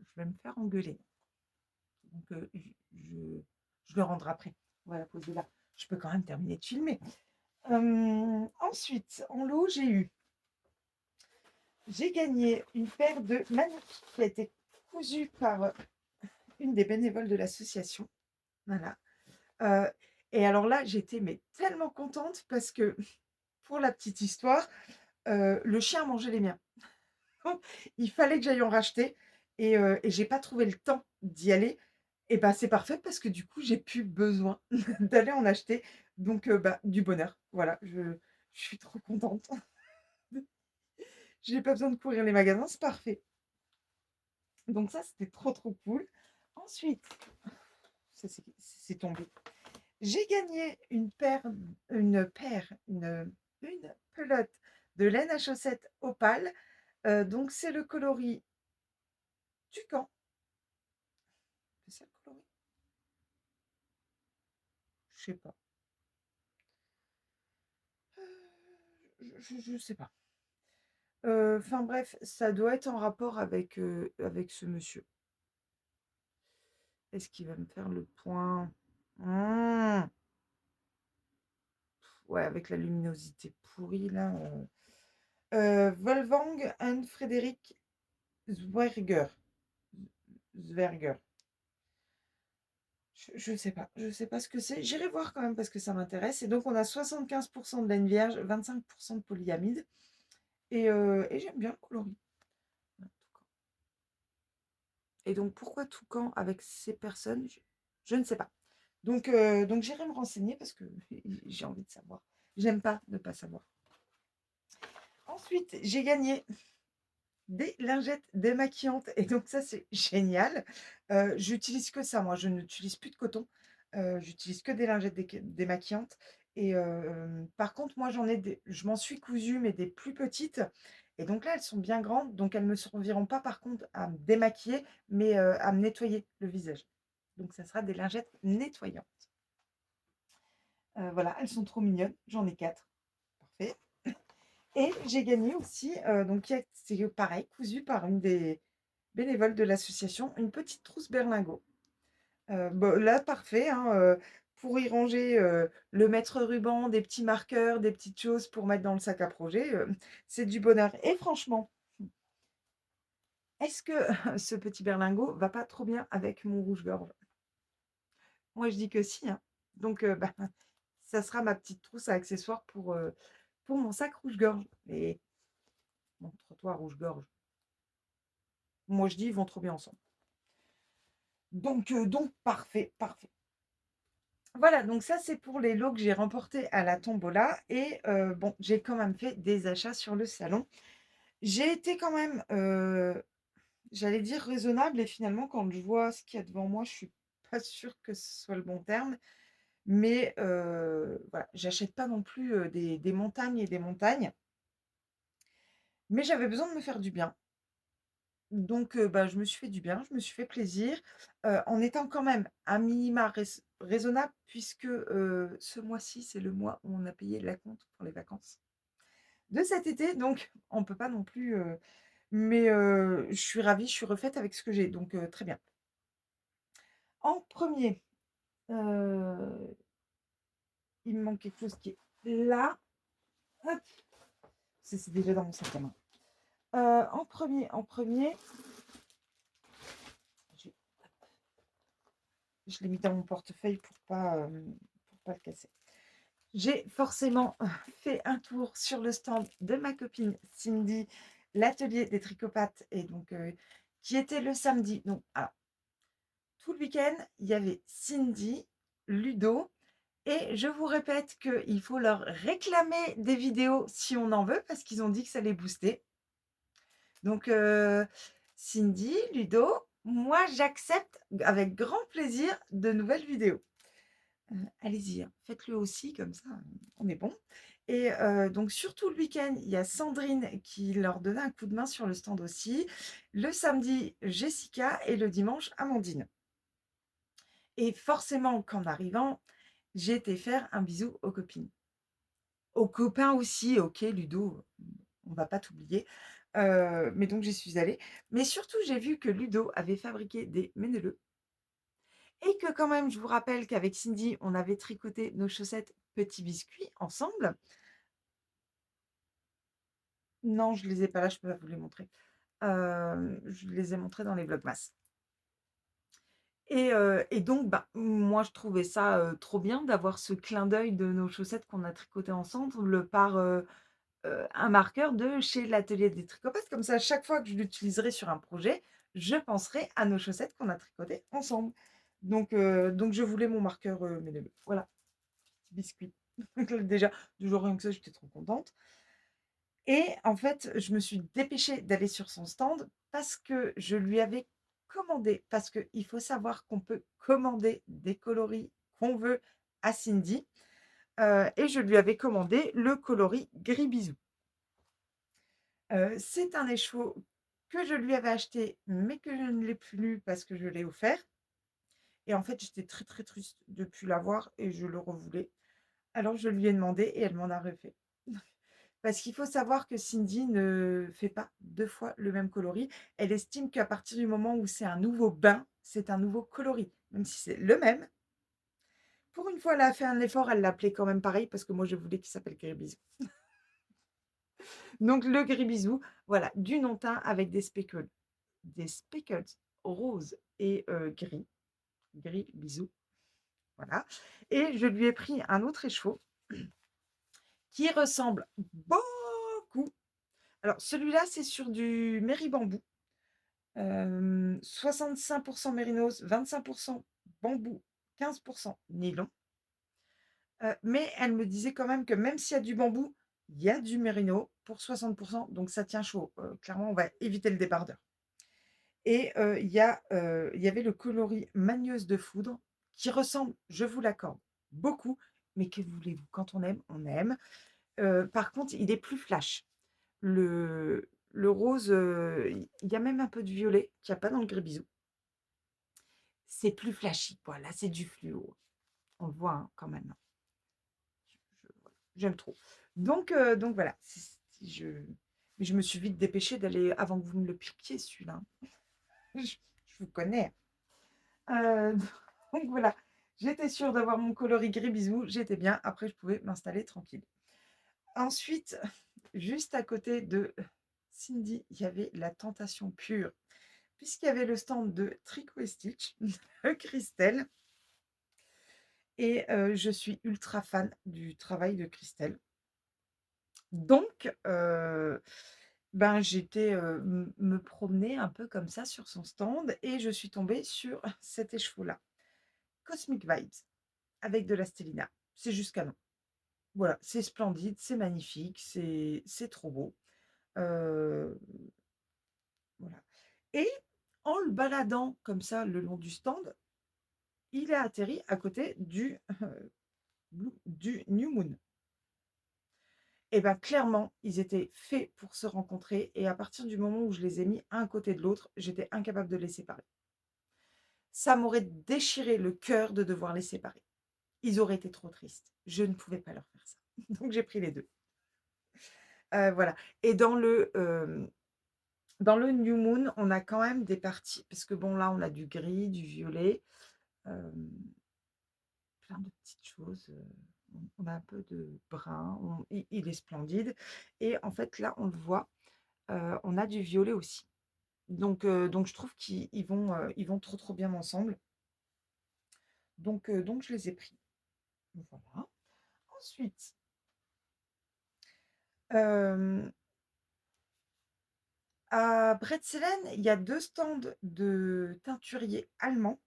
je vais me faire engueuler. Donc je le rendrai après. Voilà, posez là. Je peux quand même terminer de filmer. Ensuite, en lot, j'ai gagné une paire de maniques qui a été cousue par une des bénévoles de l'association. Voilà. Heu et alors là, j'étais mais tellement contente parce que, pour la petite histoire, le chien a mangé les miens. Il fallait que j'aille en racheter et j'ai pas trouvé le temps d'y aller et bah, c'est parfait parce que du coup, j'ai plus besoin d'aller en acheter donc bah, du bonheur. Voilà, je suis trop contente. J'ai pas besoin de courir les magasins, c'est parfait. Donc ça, c'était trop, trop cool. Ensuite, ça c'est tombé. J'ai gagné une pelote de laine à chaussettes Opale. Donc c'est le coloris Tucan. C'est ça le coloris? Je sais pas. Je sais pas. Enfin bref, ça doit être en rapport avec ce monsieur. Est-ce qu'il va me faire le point? Mmh. Ouais, avec la luminosité pourrie là, Wolfgang and Frédéric Zwerger. Zwerger. Je sais pas, je sais pas ce que c'est. J'irai voir quand même parce que ça m'intéresse et donc on a 75 de laine vierge, 25 de polyamide et j'aime bien le coloris. En tout cas. et donc pourquoi toucan avec ces personnes? Je ne sais pas. Donc j'irai me renseigner parce que j'ai envie de savoir. J'aime pas ne pas savoir. Ensuite, j'ai gagné des lingettes démaquillantes et donc ça, c'est génial. J'utilise que ça, moi, je n'utilise plus de coton. J'utilise que des lingettes démaquillantes et par contre, moi, j'en ai des je m'en suis cousue, mais des plus petites et donc là, elles sont bien grandes, donc elles ne me serviront pas par contre à me démaquiller, mais à me nettoyer le visage. Donc ça sera des lingettes nettoyantes. Voilà, elles sont trop mignonnes, j'en ai 4. Parfait. Et j'ai gagné aussi, donc c'est pareil, cousu par une des bénévoles de l'association, une petite trousse berlingot. Bah, là, parfait, hein, pour y ranger, le mètre-ruban, des petits marqueurs, des petites choses pour mettre dans le sac à projet, c'est du bonheur et franchement, est-ce que ce petit berlingot va pas trop bien avec mon rouge-gorge? Moi, je dis que si, hein. Donc bah, ça sera ma petite trousse à accessoires pour mon sac rouge-gorge et montre-toi rouge-gorge. Moi, je dis: «Ils vont trop bien ensemble». Donc parfait, parfait. Voilà, donc ça, c'est pour les lots que j'ai remportés à la tombola et bon, j'ai quand même fait des achats sur le salon. J'ai été quand même, j'allais dire raisonnable et finalement, quand je vois ce qu'il y a devant moi, je suis pas sûre que ce soit le bon terme. Mais voilà, j'achète pas non plus, des montagnes et des montagnes. Mais j'avais besoin de me faire du bien. Donc bah, je me suis fait du bien, je me suis fait plaisir, en étant quand même à minima raisonnable puisque, ce mois-ci, c'est le mois où on a payé l'acompte pour les vacances de cet été, donc on ne peut pas non plus, mais je suis ravie, je suis refaite avec ce que j'ai, donc très bien. En premier, er il me manque quelque chose qui est là, hop, c'est déjà dans mon sac à main. En premier, j'ai je l'ai mis dans mon portefeuille pour pas le casser. J'ai forcément fait un tour sur le stand de ma copine Cindy, l'atelier des tricopathes et donc qui était le samedi. Donc alors, tout le week-end, il y avait Cindy, Ludo et je vous répète qu'il faut leur réclamer des vidéos si on en veut parce qu'ils ont dit que ça les boostait. Donc Cindy, Ludo, moi j'accepte avec grand plaisir de nouvelles vidéos. Allez-y, hein, faites-le aussi comme ça, on est bon et donc surtout le week-end, il y a Sandrine qui leur donnait un coup de main sur le stand aussi. Le samedi, Jessica et le dimanche, Amandine et forcément qu'en arrivant, j'ai été faire un bisou aux copines. Aux copains aussi, OK Ludo, on va pas t'oublier, mais donc j'y suis allée. Mais surtout, j'ai vu que Ludo avait fabriqué des méneleux et que quand même, je vous rappelle qu'avec Cindy, on avait tricoté nos chaussettes petits biscuits ensemble. Non, je les ai pas là, je peux pas vous les montrer. Je les ai montrés dans les vlogmas et donc bah, moi, je trouvais ça, trop bien d'avoir ce clin d'œil de nos chaussettes qu'on a tricotées ensemble par, un marqueur de chez l'atelier des tricopates. Comme ça, à chaque fois que je l'utiliserai sur un projet, je penserai à nos chaussettes qu'on a tricotées ensemble. Donc je voulais mon marqueur, Ménéleux. Voilà, petit biscuit. Donc là, déjà, rien que ça, j'étais trop contente et en fait, je me suis dépêchée d'aller sur son stand parce que je lui avais commandé parce qu'il faut savoir qu'on peut commander des coloris qu'on veut à Cindy, et je lui avais commandé le coloris Gris Bisou. C'est un écheveau que je lui avais acheté, mais que je ne l'ai plus parce que je l'ai offert et en fait, j'étais très, très triste de ne plus l'avoir et je le revoulais. Alors je lui ai demandé et elle m'en a refait. Parce qu'il faut savoir que Cindy ne fait pas 2 fois le même coloris. Elle estime qu'à partir du moment où c'est un nouveau bain, c'est un nouveau coloris. Même si c'est le même. Pour une fois, elle a fait un effort, elle l'a appelé quand même pareil parce que moi je voulais qu'il s'appelle Gribisou. Donc le Gribisou, voilà, du non teint avec des speckles roses et gris. Gris bisou, voilà et je lui ai pris un autre écheveau qui ressemble beaucoup alors celui-là, c'est sur du Méribambou. 65 mérinos, 25 bambou, 15 nylon. Mais elle me disait quand même que même s'il y a du bambou, il y a du mérino pour 60, donc ça tient chaud. Clairement, on va éviter le débardeur. Et il y avait le coloris Magneuse de foudre qui ressemble, je vous l'accorde, beaucoup, mais que voulez-vous? Quand on aime, on aime. Par contre, il est plus flash. Le rose, il y a même un peu de violet qu'il y a pas dans le Gribizou. C'est plus flashy, quoi. Là, c'est du fluo. On le voit, hein, quand même, hein. Voilà, j'aime trop. Donc voilà, mais je me suis vite dépêchée d'aller avant que vous me le piquiez celui-là, hein. Je je vous connais. Heu, donc voilà, j'étais sûre d'avoir mon coloris gris bisou, j'étais bien. Après, je pouvais m'installer tranquille. Ensuite, juste à côté de Cindy, il y avait la tentation pure, puisqu'il y avait le stand de Tricot et Stitch de Christelle et je suis ultra fan du travail de Christelle. Donc ben, j'étais, me promener un peu comme ça sur son stand et je suis tombée sur cet écheveau-là, Cosmic Vibes, avec de la stellina. C'est juste canon. Voilà, c'est splendide, c'est magnifique, c'est trop beau. Heu, voilà et en le baladant comme ça le long du stand, il a atterri à côté du New Moon et ben, clairement, ils étaient faits pour se rencontrer et à partir du moment où je les ai mis un à côté de l'autre, j'étais incapable de les séparer. Ça m'aurait déchiré le cœur de devoir les séparer. Ils auraient été trop tristes. Je ne pouvais pas leur faire ça. Donc j'ai pris les 2. Voilà et dans le New Moon, on a quand même des parties parce que bon, là, on a du gris, du violet, hem, plein de petites choses, on a un peu de brun, il est splendide et en fait, là, on le voit, on a du violet aussi. Donc je trouve ils vont trop, trop bien ensemble. Donc je les ai pris. Voilà. Ensuite, hem, à Bretzelen, il y a 2 stands de teinturiers allemands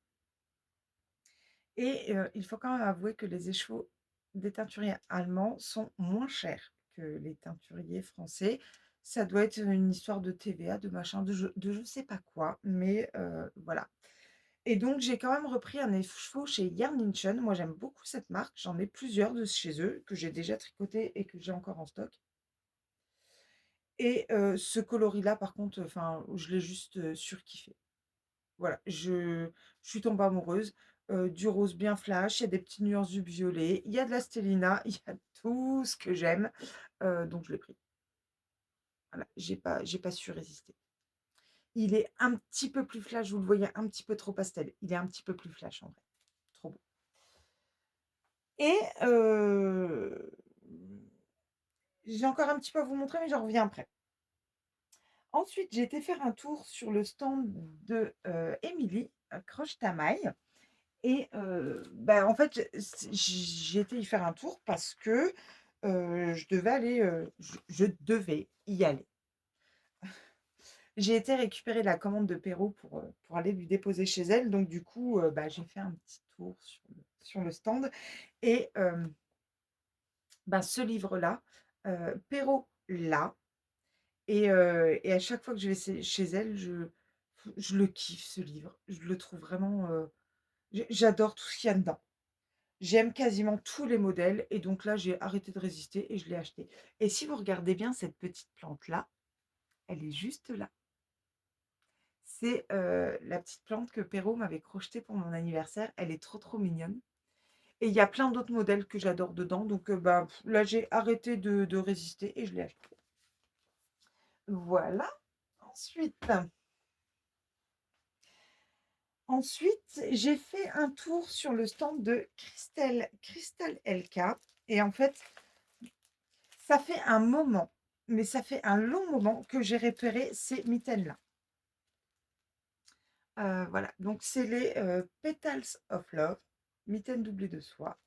et il faut quand même avouer que les écheveaux des teinturiers allemands sont moins chers que les teinturiers français. Ça doit être une histoire de TVA, de machin, de je sais pas quoi, mais voilà et donc j'ai quand même repris un écheveau chez Jernischen. Moi, j'aime beaucoup cette marque, j'en ai plusieurs de chez eux que j'ai déjà tricotés et que j'ai encore en stock. Et ce coloris-là, par contre, enfin, je l'ai juste, surkiffé. Voilà, je suis tombée amoureuse, du rose bien flash, il y a des petites nuances du violet, il y a de la stellina, il y a tout ce que j'aime, donc je l'ai pris. Voilà, j'ai pas su résister. Il est un petit peu plus flash, vous le voyez un petit peu trop pastel. Il est un petit peu plus flash en vrai. Trop beau. Et j'ai encore un petit peu à vous montrer, mais j'en reviens après. Ensuite, j'ai été faire un tour sur le stand de, Émilie, Croche ta maille et bah, en fait, j'ai été y faire un tour parce que, je devais aller, je devais y aller. J'ai été récupérer la commande de Perrault pour aller lui déposer chez elle, donc du coup, bah, j'ai fait un petit tour sur le stand et bah, ce livre-là, Perrault l'a. Et à chaque fois que je vais chez elle, je le kiffe ce livre. Je le trouve vraiment, j'adore tout ce qu'il y a dedans. J'aime quasiment tous les modèles et donc là, j'ai arrêté de résister et je l'ai acheté. Et si vous regardez bien cette petite plante-là, elle est juste là. C'est, la petite plante que Perrault m'avait crochetée pour mon anniversaire. Elle est trop, trop mignonne et il y a plein d'autres modèles que j'adore dedans donc bah, là, j'ai arrêté de résister et je l'ai acheté. Voilà. Ensuite Ensuite, j'ai fait un tour sur le stand de Crystal LK et en fait, ça fait un moment, mais ça fait un long moment que j'ai repéré ces mitaines-là. Voilà, donc c'est les, Petals of Love, mitaines doublées de soie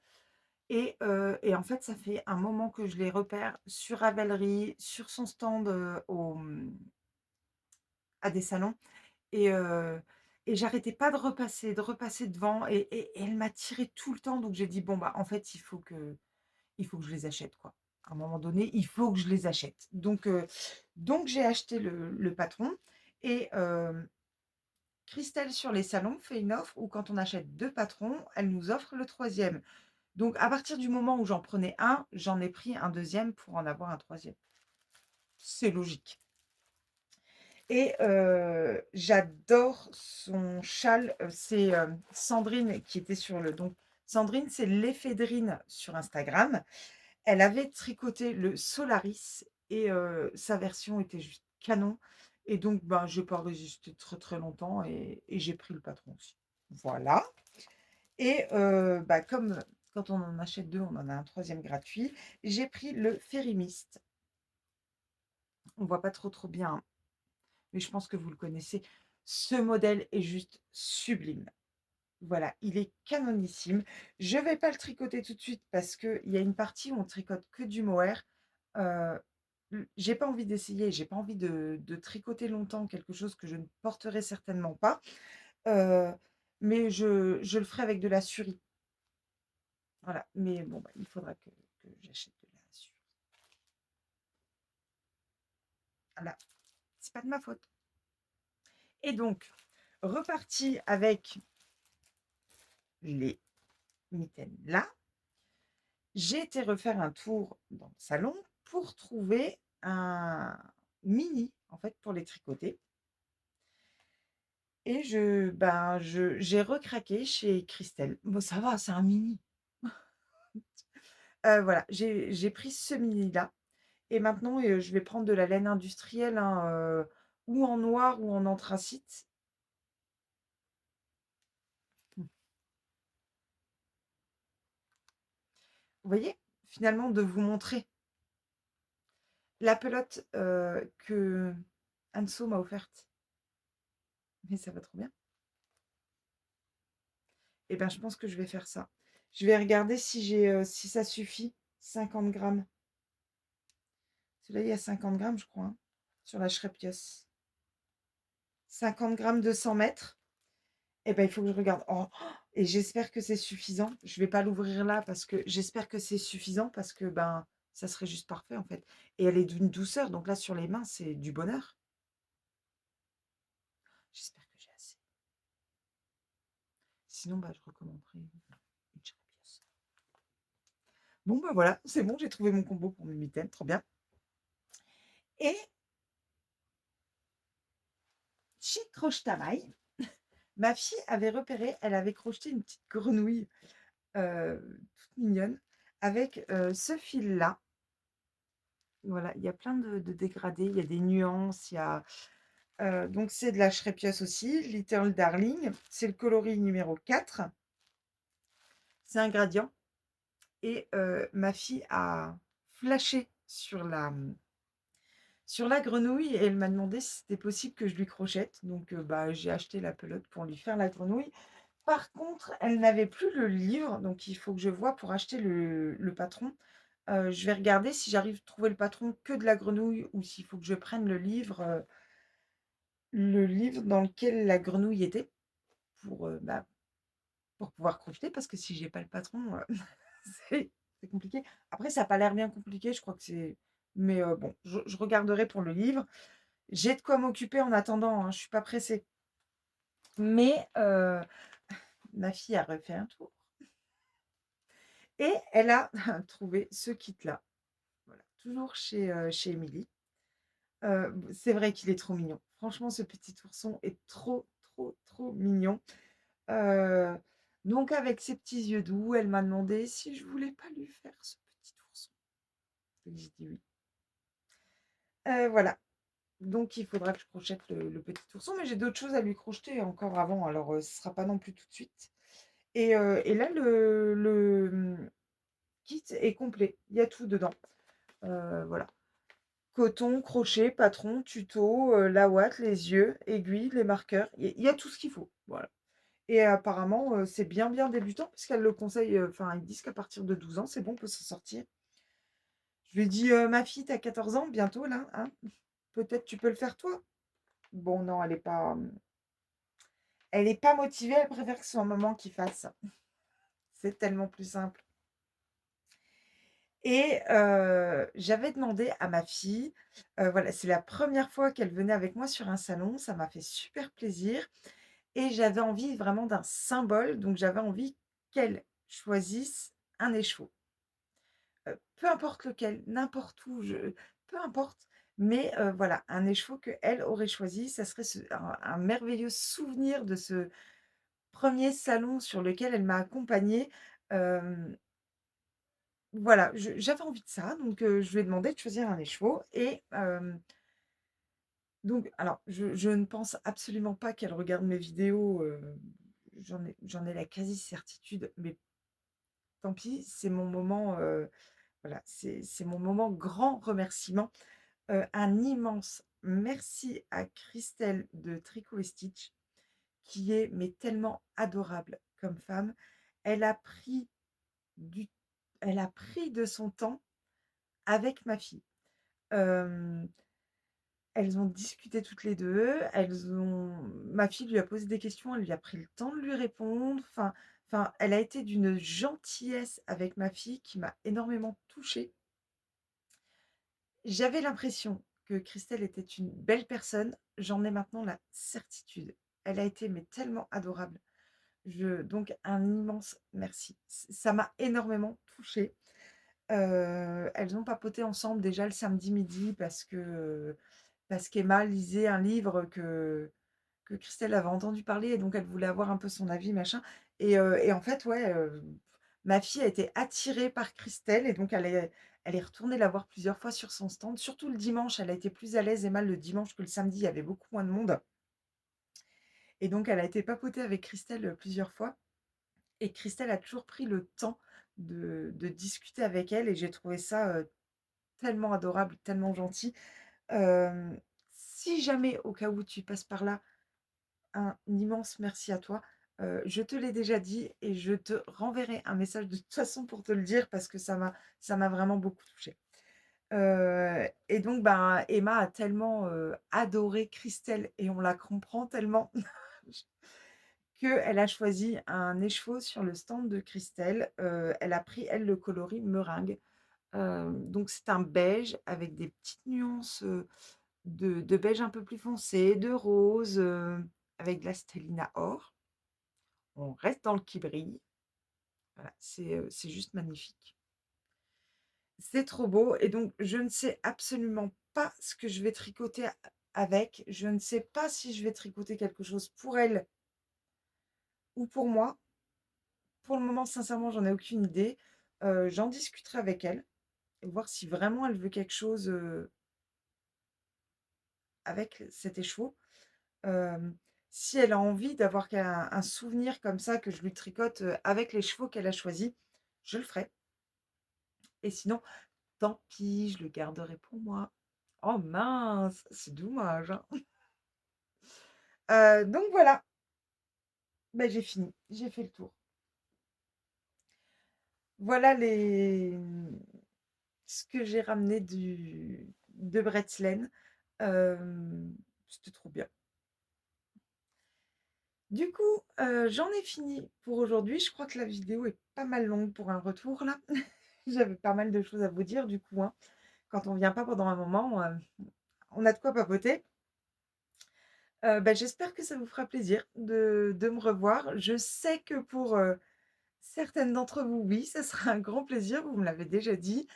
et en fait, ça fait un moment que je les repère sur Ravelry, sur son stand, à des salons et heu et j'arrêtais pas de repasser devant et elle m'a tiré tout le temps donc j'ai dit: «Bon, bah, en fait, il faut que je les achète, quoi. À un moment donné, il faut que je les achète». Donc j'ai acheté le patron et Christelle sur les salons fait une offre où quand on achète 2 patrons, elle nous offre le troisième. Donc à partir du moment où j'en prenais un, j'en ai pris un deuxième pour en avoir un troisième. C'est logique et j'adore son châle, c'est, Sandrine qui était sur le donc Sandrine, c'est l'éphédrine sur Instagram. Elle avait tricoté le Solaris et sa version était juste canon et donc ben, j'ai pas résisté très, très longtemps et j'ai pris le patron aussi. Voilà et bah, comme quand on en achète 2, on en a un troisième gratuit, j'ai pris le Férimiste. On voit pas trop, trop bien, hein, mais je pense que vous le connaissez. Ce modèle est juste sublime. Voilà, il est canonissime. Je vais pas le tricoter tout de suite parce qu'il y a une partie où on tricote que du mohair. Heu, j'ai pas envie d'essayer, j'ai pas envie de tricoter longtemps quelque chose que je ne porterai certainement pas. Heu, mais je le ferai avec de la surie. Voilà, mais bon, bah, il faudra que j'achète de la surie. Voilà, c'est pas de ma faute et donc repartie avec les mitaines là. J'ai été refaire un tour dans le salon pour trouver un mini, en fait, pour les tricoter et j'ai recraqué chez Christelle. Bon, ça va, c'est un mini. Voilà, j'ai pris ce mini-là et maintenant, je vais prendre de la laine industrielle, hein, ou en noir ou en anthracite. Vous voyez? Finalement, de vous montrer la pelote, que Anso m'a offerte. Mais ça va trop bien. Et ben, je pense que je vais faire ça. Je vais regarder si ça suffit, 50 grammes. Celui-là, il y a 50 grammes, je crois, hein, sur la Schreppjes. 50 grammes de 100 mètres. Et ben, il faut que je regarde. Oh, et j'espère que c'est suffisant. Je vais pas l'ouvrir là parce que j'espère que c'est suffisant parce que ben, ça serait juste parfait en fait. Et elle est d'une douceur, donc là sur les mains, c'est du bonheur. J'espère que j'ai assez. Sinon, bah, je recommanderai une Schreppjes. Bon, ben voilà, c'est bon, j'ai trouvé mon combo pour mes mitaines, trop bien. Et chez Croche-Tamaille, ma fille avait repéré, elle avait crocheté une petite grenouille, toute mignonne avec, ce fil-là. Voilà, il y a plein de dégradés, il y a des nuances, il y a, donc c'est de la Schreppjes aussi, Little Darling, c'est le coloris numéro 4. C'est un gradient et ma fille a flashé sur la grenouille et elle m'a demandé si c'était possible que je lui crochette. Donc bah, j'ai acheté la pelote pour lui faire la grenouille. Par contre, elle n'avait plus le livre, donc il faut que je voie pour acheter le patron. Je vais regarder si j'arrive à trouver le patron que de la grenouille ou s'il faut que je prenne le livre dans lequel la grenouille était bah, pour pouvoir crocheter parce que si j'ai pas le patron, c'est c'est compliqué. Après ça a pas l'air bien compliqué, je crois que c'est mais bon, je regarderai pour le livre. J'ai de quoi m'occuper en attendant, hein, je suis pas pressée. Mais ma fille a refait un tour et elle a trouvé ce kit-là. Voilà, toujours chez Emily. C'est vrai qu'il est trop mignon. Franchement, ce petit ourson est trop, trop, trop mignon. Heu, donc avec ses petits yeux doux, elle m'a demandé si je voulais pas lui faire ce petit ourson. Donc j'ai dit oui. Voilà, donc il faudra que je crochette le petit ourson, mais j'ai d'autres choses à lui crocheter encore avant, alors ce sera pas non plus tout de suite. Et là, kit est complet. Il y a tout dedans. Voilà. Coton, crochet, patron, tuto, la ouate, les yeux, aiguilles, les marqueurs. Il y a tout ce qu'il faut. Voilà. Et apparemment, c'est bien, bien débutant parce qu'elle le conseille, enfin, ils disent qu'à partir de 12 ans, c'est bon, on peut s'en sortir. Je lui ai dit: «Ma fille, tu as 14 ans bientôt là, hein? Peut-être tu peux le faire toi?» Bon non, elle est pas, Elle est pas motivée, elle préfère que ce soit maman qui fasse. C'est tellement plus simple. Et j'avais demandé à ma fille, voilà, c'est la première fois qu'elle venait avec moi sur un salon, ça m'a fait super plaisir et j'avais envie vraiment d'un symbole, donc j'avais envie qu'elle choisisse un écheveau. Peu importe lequel, n'importe où, peu importe, mais voilà, un écheveau qu'elle aurait choisi, ça serait un merveilleux souvenir de ce premier salon sur lequel elle m'a accompagnée. Hem, voilà, j'avais envie de ça, donc je lui ai demandé de choisir un écheveau et donc alors je ne pense absolument pas qu'elle regarde mes vidéos, j'en ai la quasi certitude, mais tant pis, c'est mon moment, voilà, c'est mon moment grand remerciement. Un immense merci à Christelle de Tricot et Stitch qui est mais tellement adorable comme femme. Elle a pris du elle a pris de son temps avec ma fille. Hem, Elles ont discuté toutes les 2. Elles ont Ma fille lui a posé des questions, elle lui a pris le temps de lui répondre. Enfin, elle a été d'une gentillesse avec ma fille qui m'a énormément touchée. J'avais l'impression que Christelle était une belle personne, j'en ai maintenant la certitude. Elle a été mais tellement adorable. Donc un immense merci. Ça m'a énormément touchée. Elles ont papoté ensemble déjà le samedi midi parce qu'Emma lisait un livre que Christelle avait entendu parler et donc elle voulait avoir un peu son avis, machin et en fait, ouais, ma fille a été attirée par Christelle et donc elle est retournée la voir plusieurs fois sur son stand. Surtout le dimanche, elle a été plus à l'aise, Emma, le dimanche que le samedi, il y avait beaucoup moins de monde et donc elle a été papoter avec Christelle, plusieurs fois et Christelle a toujours pris le temps de discuter avec elle et j'ai trouvé ça, tellement adorable, tellement gentil. Si jamais, au cas où tu passes par là, un immense merci à toi. Je te l'ai déjà dit et je te renverrai un message de toute façon pour te le dire parce que ça m'a vraiment beaucoup touchée. Et donc ben, Emma a tellement, adoré Christelle et on la comprend tellement qu'elle a choisi un écheveau sur le stand de Christelle. Elle a pris, elle, le coloris meringue. Donc c'est un beige avec des petites nuances, de beige un peu plus foncé, de rose, avec de la stellina or. On reste dans le qui brille. Voilà, c'est juste magnifique. C'est trop beau et donc je ne sais absolument pas ce que je vais tricoter avec. Je ne sais pas si je vais tricoter quelque chose pour elle ou pour moi. Pour le moment, sincèrement, j'en ai aucune idée. J'en discuterai avec elle, voir si vraiment elle veut quelque chose, avec cet écheveau. Hem, Si elle a envie d'avoir un souvenir comme ça que je lui tricote, avec les chevaux qu'elle a choisis, je le ferai et sinon, tant pis, je le garderai pour moi. Oh mince, c'est dommage, hein. Donc voilà, bah, j'ai fini, j'ai fait le tour. Voilà ce que j'ai ramené de Bretzeln. C'était trop bien. Du coup, j'en ai fini pour aujourd'hui. Je crois que la vidéo est pas mal longue pour un retour là. J'avais pas mal de choses à vous dire du coup, hein. Quand on vient pas pendant un moment, on a de quoi papoter. Bah, j'espère que ça vous fera plaisir de me revoir. Je sais que pour, certaines d'entre vous, oui, ça sera un grand plaisir, vous me l'avez déjà dit.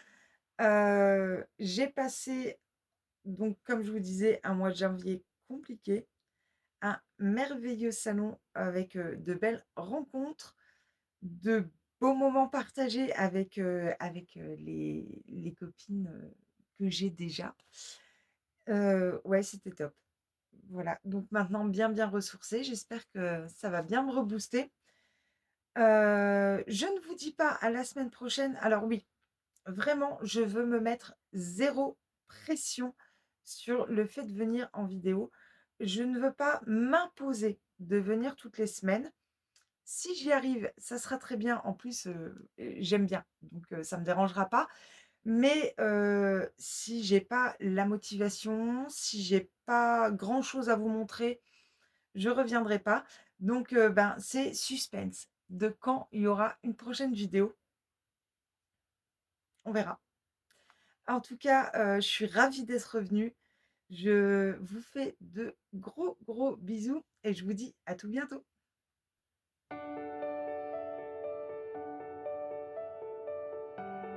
J'ai passé donc comme je vous disais, un mois de janvier compliqué, un merveilleux salon avec, de belles rencontres, de beaux moments partagés avec les copines, que j'ai déjà. Ouais, c'était top. Voilà, donc maintenant bien, bien ressourcée, j'espère que ça va bien me rebooster. Je ne vous dis pas à la semaine prochaine. Alors oui, vraiment, je veux me mettre zéro pression sur le fait de venir en vidéo. Je ne veux pas m'imposer de venir toutes les semaines. Si j'y arrive, ça sera très bien. En plus, j'aime bien, donc ça ne me dérangera pas. Mais si j'ai pas la motivation, si j'ai pas grand chose à vous montrer, je reviendrai pas. Donc ben, c'est suspense. De quand il y aura une prochaine vidéo, on verra. En tout cas, je suis ravie d'être revenue. Je vous fais de gros, gros bisous et je vous dis à tout bientôt.